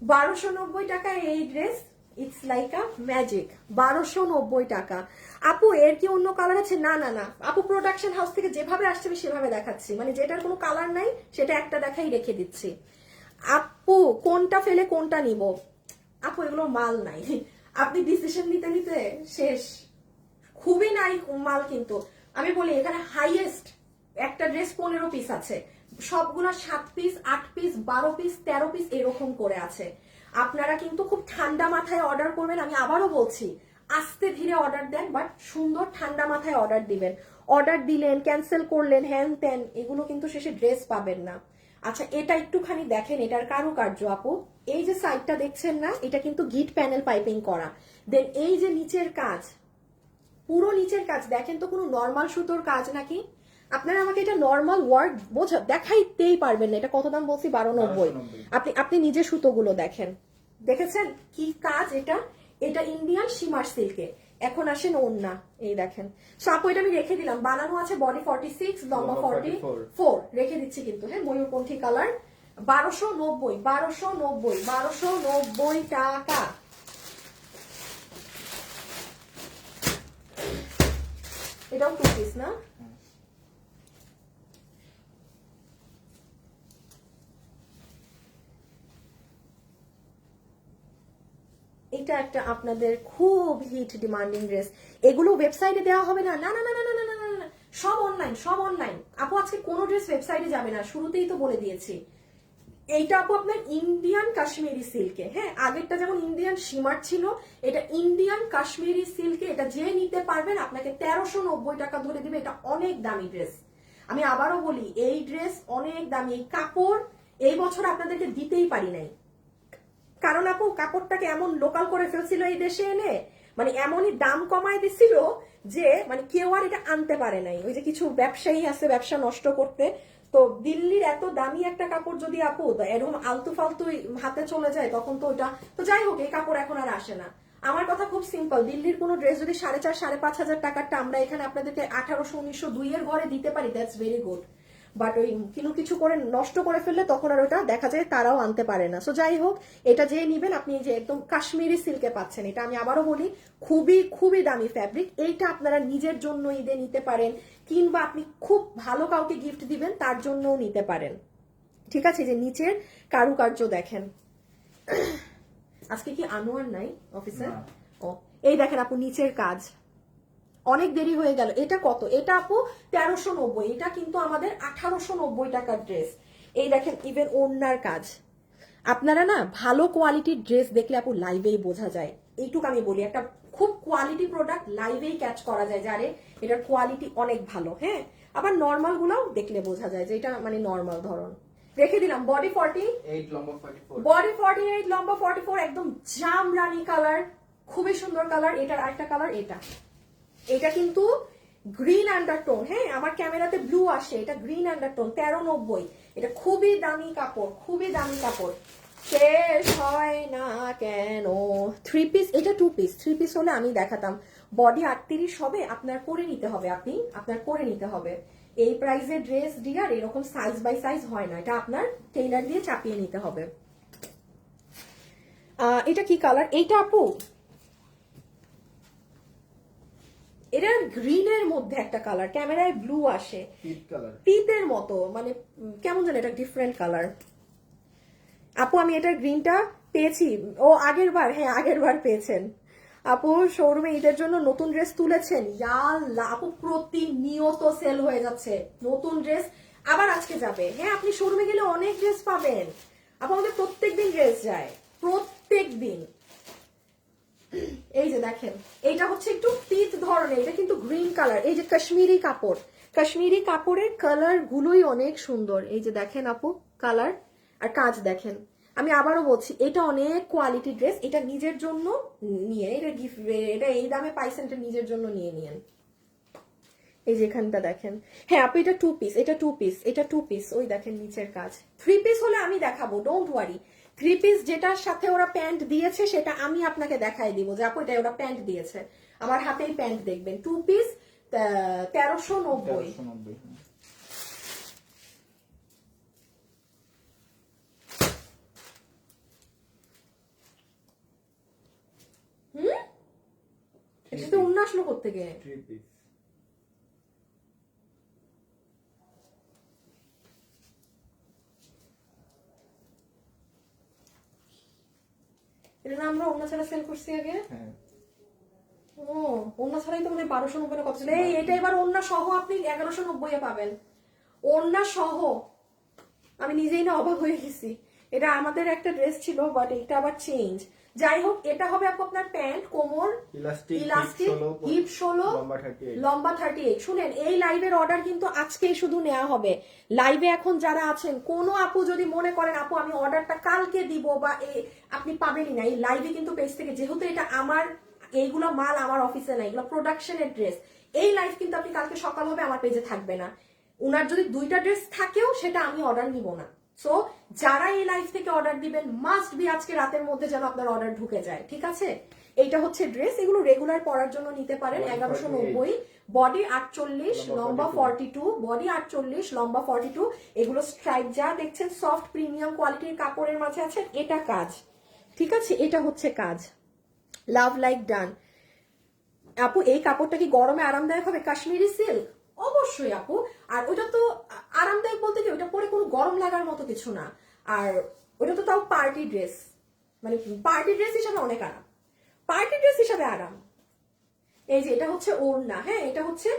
1290 টাকায় এই dress, it's like a magic. 1290 টাকা। আপু এর কি অন্য কালার আছে? না না না আপু, প্রোডাকশন হাউস থেকে যেভাবে আসছে আমি সেভাবে দেখাচ্ছি, মানে যেটার কোনো কালার নাই সেটা একটা দেখাই রেখে দিচ্ছি। আপু কোনটা ফেলে কোনটা নিব? আপু এগুলো মাল নাই, আপনি ডিসিশন নিতে নিতে শেষ। খুবই নাই মাল, কিন্তু আমি বলি এখানে হাইয়েস্ট একটা ড্রেস 15 পিস আছে, সবগুলা 7 পিস, 8 পিস, 12 পিস, 13 পিস এরকম করে আছে। আপনারা কিন্তু খুব ঠান্ডা মাথায় অর্ডার করবেন। আমি আবারও বলছি, আস্তে ধীরে অর্ডার দেন, বাট সুন্দর ঠান্ডা মাথায় অর্ডার দিবেন। অর্ডার দিলেন, ক্যান্সেল করলেন, হ্যান ত্যান, এগুলো কিন্তু শেষে ড্রেস পাবেন না। আচ্ছা এটা একটুখানি দেখেন, এটার কারুকার্য আপু। এই যে সাইডটা দেখছেন না, এটা কিন্তু গিট প্যানেল পাইপিং করা। দেন এই যে নিচের কাজ, পুরো নিচের কাজ দেখেন তো, কোনো নর্মাল সুতোর কাজ নাকি? আপনারা আমাকে এটা নর্মাল ওয়ার্ক দেখাইতেই পারবেন না। এটা কত দাম বলছি? 1290। আপনি নিজে সুতোগুলো দেখেন, দেখেছেন কি কাজ এটা? এটা ইন্ডিয়ান শিমার সিল্কে। এখন আসেন ওড়না, এই দেখেন। সো আপু এটা আমি রেখে দিলাম, বানানো আছে বডি 46, লম্বা 44, রেখে দিচ্ছি কিন্তু। হ্যাঁ, ময়ূরকণ্ঠী কালার। 1290, 1290, 1290 টাকা। এটাও 2 পিস না? এটা একটা আপনাদের খুব হিট ডিমান্ডিং ড্রেস। এগুলো ওয়েবসাইটে দেওয়া হবে না, না না না না না না না না, সব অনলাইন, সব অনলাইন। আপু আজকে কোনো ড্রেস ওয়েবসাইটে যাবে না, শুরুতেই তো বলে দিয়েছি। এইটা আপু আপনার ইন্ডিয়ান কাশ্মীরি সিল্কে। হ্যাঁ, আগেরটা যেমন ইন্ডিয়ান শিমার ছিল, এটা ইন্ডিয়ান কাশ্মীরি সিল্কে। এটা যে নিতে পারবেন আপনাকে 1390 টাকা ধরে দিবে। এটা অনেক দামি ড্রেস, আমি আবারও বলি, এই ড্রেস অনেক দামি। এই কাপড় এই বছর আপনাদেরকে দিতেই পারি নাই, কারণ আপু কাপড়টাকে এমন লোকাল করে ফেলছিল এই দেশে এনে, মানে এমনই দাম কমায় দিছিল যে মানে কেউ আর এটা আনতে পারে নাই। ওই যে কিছু ব্যবসায়ী আছে ব্যবসা নষ্ট করতে, তো দিল্লির এত দামি একটা কাপড় যদি আপু এরকম আলতু ফালতু হাতে চলে যায়, তখন তো ওটা তো যাই হোক, এই কাপড় এখন আর আসে না। আমার কথা খুব সিম্পল, দিল্লির কোনো ড্রেস যদি 4,500 5,500 টাকারটা আমরা এখানে আপনাদেরকে 1800 1902 এর ঘরে দিতে পারি, দ্যাটস ভেরি গুড। বাট ওই কিছু করে নষ্ট করে ফেললে তখন আর ওটা দেখা যায় তারাও আনতে পারে না। সো যাই হোক, এটা যে নিবেন আপনি যে একদম কাশ্মীরি সিল্কে পাচ্ছেন। এটা আমি আবারও বলি, খুবই খুবই দামি ফ্যাব্রিক। এইটা আপনারা নিজের জন্য ঈদে নিতে পারেন, কিংবা আপনি খুব ভালো কাউকে গিফট দিবেন তার জন্যও নিতে পারেন। ঠিক আছে, যে নিচের কারুকার্য দেখেন। আজকে কি আনোয়ার নাই অফিসে? ও এই দেখেন আপু, নিচের কাজ অনেক দেরি হয়ে গেল। এটা কত? এটা আপু 1390। এটা কিন্তু আমাদের 1890 টাকার ড্রেস। এই দেখেন, ইভেন ওড়নার কাজ। আপনারা না ভালো কোয়ালিটির ড্রেস দেখলে আপু লাইভেই বোঝা যায়। এইটুকু আমি বলি, একটা খুব কোয়ালিটি প্রোডাক্ট লাইভেই ক্যাচ করা যায়, যারে এটার কোয়ালিটি অনেক ভালো। হ্যাঁ, আবার নর্মাল গুলাও দেখলে বোঝা যায় যে এটা মানে নর্মাল ধরন। রেখে দিলাম বডি 48, লম্বা 44। বডি 48, লম্বা 44, একদম জামরানি কালার, খুবই সুন্দর কালার। এটার আরেকটা কালার, এটা কিন্তু গ্রিন আন্ডারটোন। হ্যাঁ, আমার ক্যামেরাতে ব্লু আসে, এটা গ্রিন আন্ডারটোন। 1390। এটা খুবই দামি কাপড়, খুবই দামি কাপড়, শেষ হয় না কেন। 3 পিস, এটা 2 পিস। 3 পিস হলে আমি দেখাতাম। বডি 38 হবে, আপনার করে নিতে হবে, আপনার করে নিতে হবে। এই প্রাইসের ড্রেস ডিয়ার এরকম সাইজ বাই সাইজ হয় না, এটা আপনার টেইলার দিয়ে চাপিয়ে নিতে হবে। এটা কি কালার? এইটা আপু এটা গ্রিনের মধ্যে একটা কালার, ক্যামেরায় ব্লু আসে, পিট কালার, পিতের মতো, মানে কেমন জানি এটা ডিফারেন্ট কালার। আপু আমি এটার গ্রিনটা পেয়েছি, ও আগের বার, হ্যাঁ আগের বার পেয়েছেন আপু। শোরুমে ঈদের জন্য নতুন ড্রেস তুলেছেন, ইয়াল্লাহ আপু প্রতিনিয়ত সেল হয়ে যাচ্ছে নতুন ড্রেস, আবার আজকে যাবে। হ্যাঁ আপনি শোরুমে গেলে অনেক ড্রেস পাবেন আপু, আমাদের প্রত্যেকদিন ড্রেস যায়, প্রত্যেক দিন। এই যে দেখেন, এইটা হচ্ছে একটু পিচ ধরনের, এটা কিন্তু গ্রিন কালার। এই যে কাশ্মীরি কাপড়, কাশ্মীরি কাপড়ের কালার গুলোই অনেক সুন্দর। এই যে দেখেন আপু কালার আর কাজ দেখেন। আমি আবারও বলছি এটা অনেক কোয়ালিটি ড্রেস, এটা নিজের জন্য নিয়ে, এটা গিফট, এটা এই দামে পাইছেন, এটা নিজের জন্য নিয়ে নিয়েন। এই যে এখানটা দেখেন, হ্যাঁ আপু এটা 2 পিস, এটা 2 পিস, এটা 2 পিস। ওই দেখেন নিচের কাজ। 3 পিস হলে আমি দেখাবো, ডোন্ট ওয়ারি। 3 পিস যেটার সাথে ওরা প্যান্ট দিয়েছে সেটা আমি আপনাকে দেখাই দিব যে আপু এটা ওরা প্যান্ট দিয়েছে, আমার হাতেই প্যান্ট দেখবেন। 2 পিস 1390। 1390। এটা তো অন্য আসলো কোত্থেকে? 3 পিস। এটা না আমরা অন্য ছাড়া সেল করছি আগে। হ্যাঁ ও অন্য ছাড়াই তো মানে 1290 না কত ছিল। এই এটা এবার অন্য সহ আপনি 1190 এ পাবেন, অন্য সহ। আমি নিজেই না অবাক হয়ে গেছি, এটা আমাদের একটা ড্রেস ছিল বাট এটা আবার চেঞ্জ। যাই হোক এটা হবে আপু আপনার প্যান্ট, কোমর ইলাস্টিক, হিপ 16, লম্বা 38। শুনেন এই লাইভের অর্ডার কিন্তু আজকেই শুধু নেওয়া হবে। লাইভে এখন যারা আছেন, কোনো আপু যদি মনে করেন আপু আমি অর্ডারটা কালকে দিব বা আপনি পাবেনই না, এই লাইভে কিন্তু পেজ থেকে, যেহেতু এটা আমার, এইগুলো মাল আমার অফিসে না, এগুলো প্রোডাকশনের ড্রেস, এই লাইভ কিন্তু আপনি কালকে সকাল হবে আমার পেজে থাকবে না। উনার যদি 2টা ড্রেস থাকেও সেটা আমি অর্ডার নিব না। সো যারা এই লাইভ থেকে অর্ডার দিবেন মাস্ট বি আজকে রাতের মধ্যে যেন আপনার অর্ডার ঢুকে যায়, ঠিক আছে? এইটা হচ্ছে ড্রেস, এগুলো রেগুলার পরার জন্য নিতে পারেন। 1190, বডি 48, লম্বা 42, বডি 48, লম্বা 42। এগুলো স্ট্রাইপ যা দেখছেন সফট প্রিমিয়াম কোয়ালিটির কাপড়ের মাঝে আছে, এটা কাজ, ঠিক আছে? এটা হচ্ছে কাজ, লাভ লাইক ডান। আপু এই কাপড়টা কি গরমে আরামদায়ক হবে? কাশ্মীরি সিল্ক অবশ্যই আপু। আর ওটা তো আরামদায়ক বলতে কি, ওটা পরে কোনো গরম লাগার মতো কিছু না। আর ওটা তো তাও পার্টি ড্রেস, মানে পার্টি ড্রেস হিসাবে অনেক আরাম, পার্টি ড্রেস হিসাবে আরাম। এই যে এটা হচ্ছে ওড়না, হ্যাঁ এটা হচ্ছে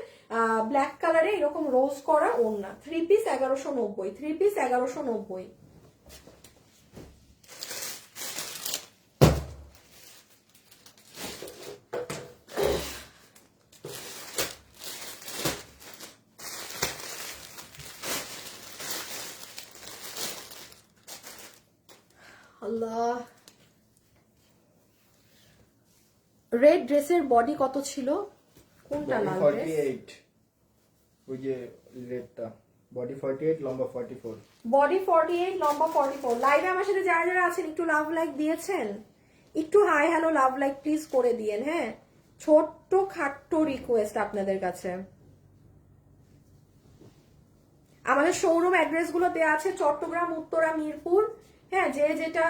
ব্ল্যাক কালারে এরকম রোজ করা ওড়না। 3 পিস 1190, 3 পিস 1190। আল্লাহ, রেড ড্রেসের বডি কত ছিল? কোনটা লাল ড্রেস? 48, ওই যে রেডটা। বডি 48, লম্বা 44। বডি 48, লম্বা 44। লাইভে আমার সাথে যারা যারা আছেন একটু লাভ লাইক দিয়েছেন, একটু hi hello love like please করে দিয়েন। হ্যাঁ ছোট্ট খাট্ট রিকোয়েস্ট আপনাদের কাছে। আমাদের শোরুম অ্যাড্রেস গুলো দেওয়া আছে, চট্টগ্রাম, উত্তরা, মিরপুর। হ্যাঁ যে যেটা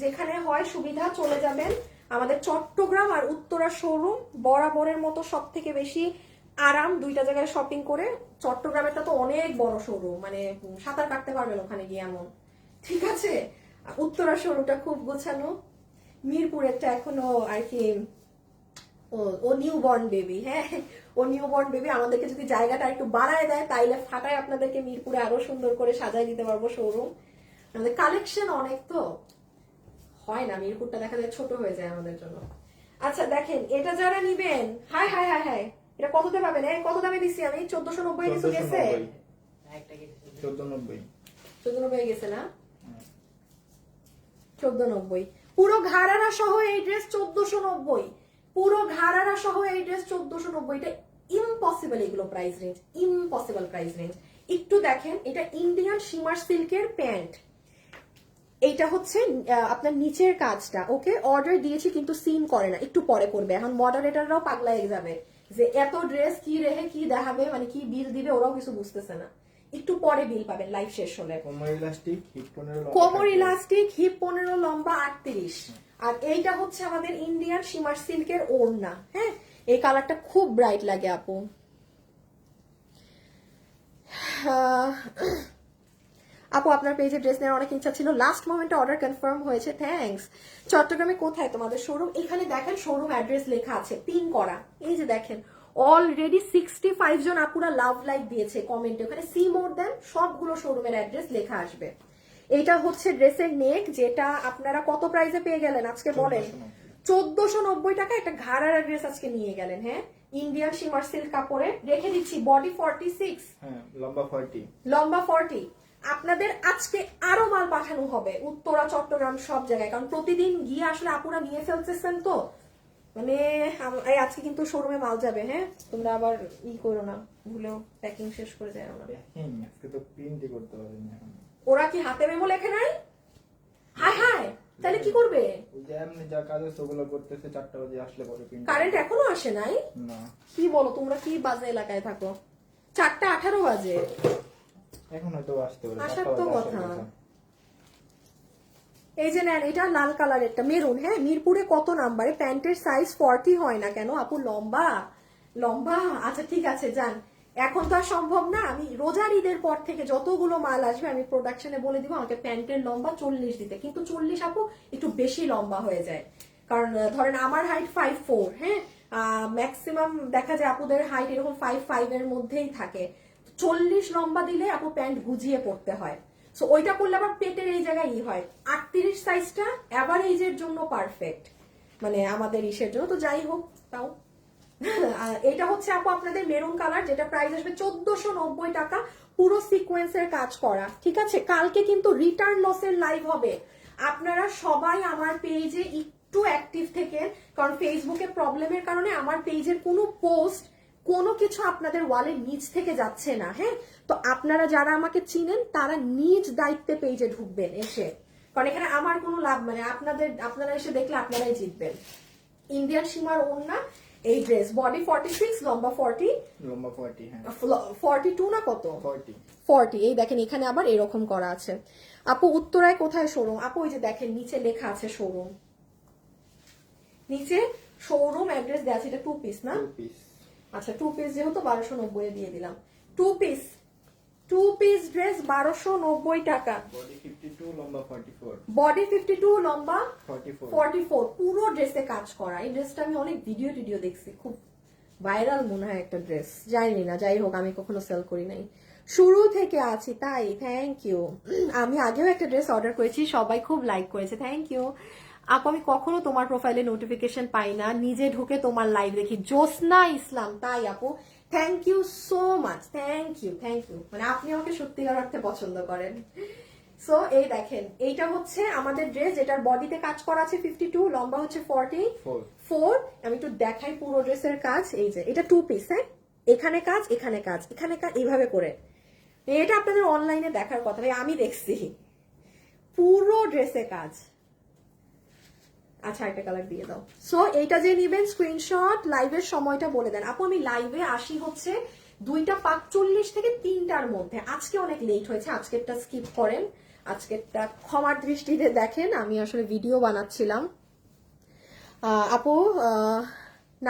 যেখানে হয় সুবিধা চলে যাবেন। আমাদের চট্টগ্রাম আর উত্তরা শোরুম বরাবরের মতো সব থেকে বেশি আরাম, 2টা জায়গায় শপিং করে। চট্টগ্রামেরটা তো অনেক বড় শোরুম, মানে সাঁতার কাটতে পারবেন ওখানে গিয়ে এমন, ঠিক আছে? উত্তরা শোরুমটা খুব গোছানো, মিরপুরেরটা এখনো আর কি ও নিউ বর্ন বেবি। হ্যাঁ ও নিউ বর্ন বেবি, আমাদেরকে যদি জায়গাটা একটু বাড়ায় দেয় তাইলে ফাটায় আপনাদেরকে মিরপুরে আরো সুন্দর করে সাজায় দিতে পারবো শোরুম। আমাদের কালেকশন অনেক তো হয় না, মিরপুরটা দেখা যায় ছোট হয়ে যায় আমাদের জন্য। আচ্ছা দেখেন এটা যারা নিবেন, হাই হাই হাই হাই, এটা কততে পাবেন? কত দামে দিছি আমি? 1490 কিছু গেছে, 1490, 1490 গেছে না? 1490 পুরো ঘাড়ারা সহ এই ড্রেস 1490, পুরো ঘাড়ারা সহ এই ড্রেস 1490। এটা ইম্পসিবল, এগুলো price range impossible price range. একটু দেখেন, এটা ইন্ডিয়ান শিমার সিল্কের প্যান্ট, এইটা হচ্ছে আপনার নিচের কাজটা ওকে অর্ডার দিয়েছি কিন্তু সিন করে না, একটু পরে করবে। এখন মডারেটররাও পাগলা হয়ে যাবে যে এত ড্রেস কি রেখে কি দেখাবে, মানে কি বিল দিবে ওরাও কিছু বুঝতেছে না। একটু পরে বিল পাবেন লাইভ শেষ হলে। কোমর ইলাস্টিক, হিপ 15, কোমর ইলাস্টিক, হিপ 15, লম্বা 38। আর এইটা হচ্ছে আমাদের ইন্ডিয়ান শিমার সিল্কের ওড়না। হ্যাঁ এই কালারটা খুব ব্রাইট লাগে আপু। আপু আপনার পেজে ড্রেস নেওয়ার অনেক ইচ্ছা ছিল, লাস্ট মোমেন্টে অর্ডার কনফার্ম হয়েছে, থ্যাঙ্কস। চট্টগ্রামে কোথায় তোমাদের শোরুম? এখানে দেখেন শোরুম অ্যাড্রেস লেখা আছে, পিন করা, এই যে দেখেন। অলরেডি 65 জন আপুরা লাভ লাইক দিয়েছে কমেন্টে, ওখানে সি মোর দেন সবগুলো শোরুমের অ্যাড্রেস লেখা আসবে। এইটা হচ্ছে ড্রেসের নেক, যেটা আপনারা কত প্রাইসে পেয়ে গেলেন আজকে বলেন? 1490 টাকা একটা ঘাড়ার ড্রেস আজকে নিয়ে গেলেন। হ্যাঁ, ইন্ডিয়ান শিমার সিল্ক কাপড়ে রেখে দিচ্ছি, বডি 46, হ্যাঁ লম্বা 40, লম্বা 40। আপনাদের আজকে আরো মাল পাঠানো হবে উত্তরা, চট্টগ্রাম, সব জায়গায়, কারণ প্রতিদিন গিয়ে আসলে আপুরা নিয়ে ফেলতেছেন তো, মানে আজকে কিন্তু শোরুমে মাল যাবে। হ্যাঁ, তোমরা আবার করো না, ভুলেও প্যাকিং শেষ করে যাও না। আজকে তো প্রিন্টই করতে হবে না এখন। ওরা কি হাতে মেমো লেখে নাই? হায় হায়, তাহলে কি করবে? ওই যে এমনি যা কাজ আছে ওগুলো করতেছে, 4টা বাজে আসলে পরে প্রিন্ট। কারেন্ট এখনো আসে নাই? না। কি বলো তোমরা, কি বাজে এলাকায় থাকো? 4:18 বাজে, এখন হয়তো আসতে পারে। আসার তো কথা। এই যে নেন, এটা লাল কালারেরটা, মেরুন। হ্যাঁ, মিরপুরে কত নাম্বারে? প্যান্টের সাইজ 40 হয় না কেন আপু? লম্বা লম্বা, আচ্ছা ঠিক আছে যান, এখন তো আর সম্ভব না। আমি রোজার ঈদের পর থেকে যতগুলো মাল আসবে আমি প্রোডাকশনে বলে দিব আমাকে প্যান্টের লম্বা 40 দিতে, কিন্তু 40 আপু একটু বেশি লম্বা হয়ে যায়, কারণ ধরেন আমার হাইট 5'4", হ্যাঁ, ম্যাক্সিমাম দেখা যায় আপুদের হাইট এরকম 5'5" এর মধ্যেই থাকে। 40 লম্বা দিলে আপু প্যান্ট গুজিয়ে পড়তে হয়, সো ওইটা করলে আবার পেটের এই জায়গায় হয়। 38 সাইজটা অ্যাভারেজের জন্য পারফেক্ট, মানে আমাদের ইসের জন্য। তো যাই হোক, তাও এটা হচ্ছে আপু আপনাদের মেরুন কালার, যেটা প্রাইস আসবে 1490 টাকা, পুরো সিকোয়েন্সের কাজ করা। ঠিক আছে, কালকে কিন্তু রিটার্ন লসের লাইভ হবে। আপনারা সবাই আমার পেজে একটু অ্যাক্টিভ থেকে, কারণ ফেসবুকে প্রবলেমের কারণে আমার পেজের কোনো পোস্ট কোনো কিছু আপনাদের ওয়ালের নিচ থেকে যাচ্ছে না। হ্যাঁ, তো আপনারা যারা আমাকে চিনেন তারা নিজ দায়িত্বে পেজে ঢুকবেন এসে, কারণ এখানে আমার কোনো লাভ, মানে আপনারা এসে দেখলে আপনারাই জিতবেন। ইন্ডিয়ান সীমার ওড়না, এই ড্রেস, বডি 46, লম্বা 40, লম্বা 40, হ্যাঁ 42 না কত? 40। এই দেখেন এখানে আবার এরকম করা আছে। আপু উত্তরায় কোথায় শোরুম? আপু ওই যে দেখেন নিচে লেখা আছে শোরুম, নিচে শোরুম অ্যাড্রেস দেওয়া আছে। এটা 2 পিস না? 2 পিস। আচ্ছা 2 পিস যেহেতু 1290 এ দিয়ে দিলাম। 2 পিস ড্রেস 1290 টাকা। বডি 52, লম্বা 44। বডি 52, লম্বা 44। পুরো ড্রেসে কাজ করা। এই ড্রেসটা আমি অনেক ভিডিও দেখছি, খুব ভাইরাল মনে হয় একটা ড্রেস, জানি না, যাই হোক আমি কখনো সেল করি নাই, শুরু থেকে আছি তাই। Thank you. আমি আগেও একটা ড্রেস অর্ডার করেছি, সবাই খুব লাইক করেছে, থ্যাংক ইউ আপু। আমি কখনো তোমার প্রোফাইলে নোটিফিকেশন পাই না, নিজে ঢুকে তোমার লাইভ দেখি। জোসনা ইসলাম, তাই আপু, thank you so much, thank you. মানে আপনি আমাকে সত্যিকার অর্থে পছন্দ করেন। সো এই দেখেন, এইটা হচ্ছে আমাদের ড্রেস, যেটার বডিতে কাজ করা আছে 52, লম্বা হচ্ছে 44। আমি একটু দেখাই পুরো ড্রেসের কাজ। এই যে এটা 2 পিস, হ্যাঁ, এখানে কাজ, এখানে কাজ, এখানে কাজ, এইভাবে করে। এটা আপনাদের অনলাইনে দেখার কথা, ভাই আমি দেখছি পুরো ড্রেসে কাজ। আচ্ছা একটা কালার দিয়ে দাও। সো এইটা যে নিবেন স্ক্রিনশট, লাইভের সময়টা বলে দেন। আপু আমি লাইভে আসি হচ্ছে 2:45 থেকে 3টার মধ্যে। আজকে অনেক লেট হয়েছে, আজকেরটা স্কিপ করেন, আজকেরটা ক্ষমার দৃষ্টিতে দেখেন, আমি আসলে ভিডিও বানাচ্ছিলাম। আপু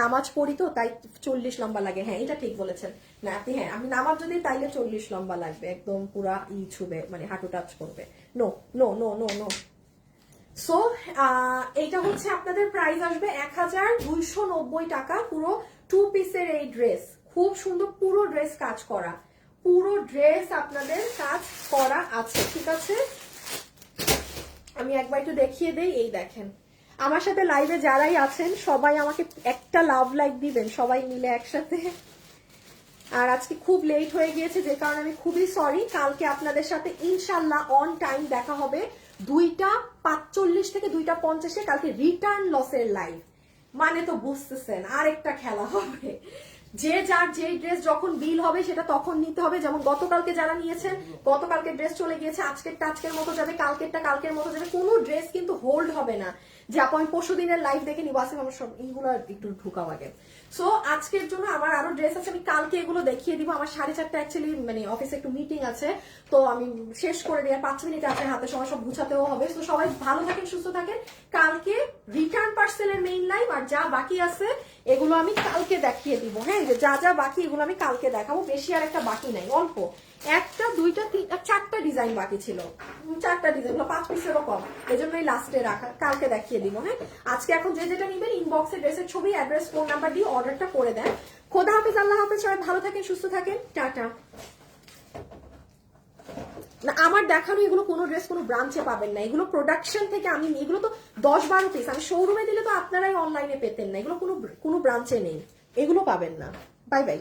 নামাজ পড়ি তো তাই 40 লম্বা লাগে। হ্যাঁ এটা ঠিক বলেছেন, না আপনি, হ্যাঁ আমি নামাজ যদি তাইলে 40 লম্বা লাগবে, একদম পুরা ছুবে, মানে হাঁটু টাচ করবে। No no no no no. So এইটা হচ্ছে আপনাদের প্রাইস আসবে 1290 টাকা, পুরো 2 পিসের এই ড্রেস, খুব সুন্দর, পুরো ড্রেস কাজ করা, পুরো ড্রেস আপনাদের কাজ করা আছে। ঠিক আছে, আমি একবার একটু দেখিয়ে দেই। এই দেখেন, আমার সাথে লাইভে যারাই আছেন সবাই আমাকে একটা লাভ লাইক দিবেন, সবাই মিলে একসাথে। আর আজকে খুব লেট হয়ে গিয়েছে, যে কারণে আমি খুবই সরি। কালকে আপনাদের সাথে ইনশাল্লাহ অন টাইম দেখা হবে 2:45 থেকে 2:50-এ, কালকে রিটার্ন লসের লাইভ, মানে তো বুঝতেছেন আরেকটা খেলা হবে। যে যার যে ড্রেস যখন বিল হবে সেটা তখন নিতে হবে। যেমন গতকালকে যারা নিয়েছেন, গতকালকে ড্রেস চলে গিয়েছে, আজকেরটা আজকের মতো যাবে, কালকেরটা কালকের মতো যাবে, কোনো ড্রেস কিন্তু হোল্ড হবে না যে আপু আমি পরশু দিনের লাইভ দেখে নিবো, আসলে আমার সব এইগুলো একটু ঢুকাও আগে। সো আজকের জন্য আমার আরো ড্রেস আছে, আমি কালকে এগুলো দেখিয়ে দিব। আমার 4:30 অ্যাকচুয়ালি মানে অফিসে একটু মিটিং আছে, তো আমি শেষ করে দিয়ে 5 মিনিট আছে হাতে, সময় সব গুছাতেও হবে। তো সবাই ভালো থাকেন, সুস্থ থাকেন। কালকে রিটার্ন পার্সেলের মেইন লাইভ, আর যা বাকি আছে এগুলো আমি কালকে দেখিয়ে দিব। হ্যাঁ, যে যা যা বাকি এগুলো আমি কালকে দেখাবো, বেশি আর একটা বাকি নাই, অল্প 1টা 2টা 3টা 4টা ডিজাইন বাকি ছিল, 4টা ডিজাইন, 5 পিসেরও কম, এজন্যই লাস্টে রাখা, কালকে দেখিয়ে দিব। হ্যাঁ, আজকে এখন যে যেটা নিবেন ইনবক্সে ড্রেসের ছবি, অ্যাড্রেস, ফোন নাম্বার দিয়ে অর্ডারটা করে দেন। খোদা হাফেজ, আল্লাহ হাফেজ, সবাই ভালো থাকেন, সুস্থ থাকেন, টাটা। না, আমার দেখানো এগুলো কোনো ড্রেস কোনো ব্রাঞ্চে পাবেন না, এগুলো প্রোডাকশন থেকে আমি, এগুলো তো 10-12 পিস, আমি শোরুমে দিলে তো আপনারাই অনলাইনে পেতেন না, এগুলো কোনো ব্রাঞ্চে নেই, এগুলো পাবেন না। Bye bye.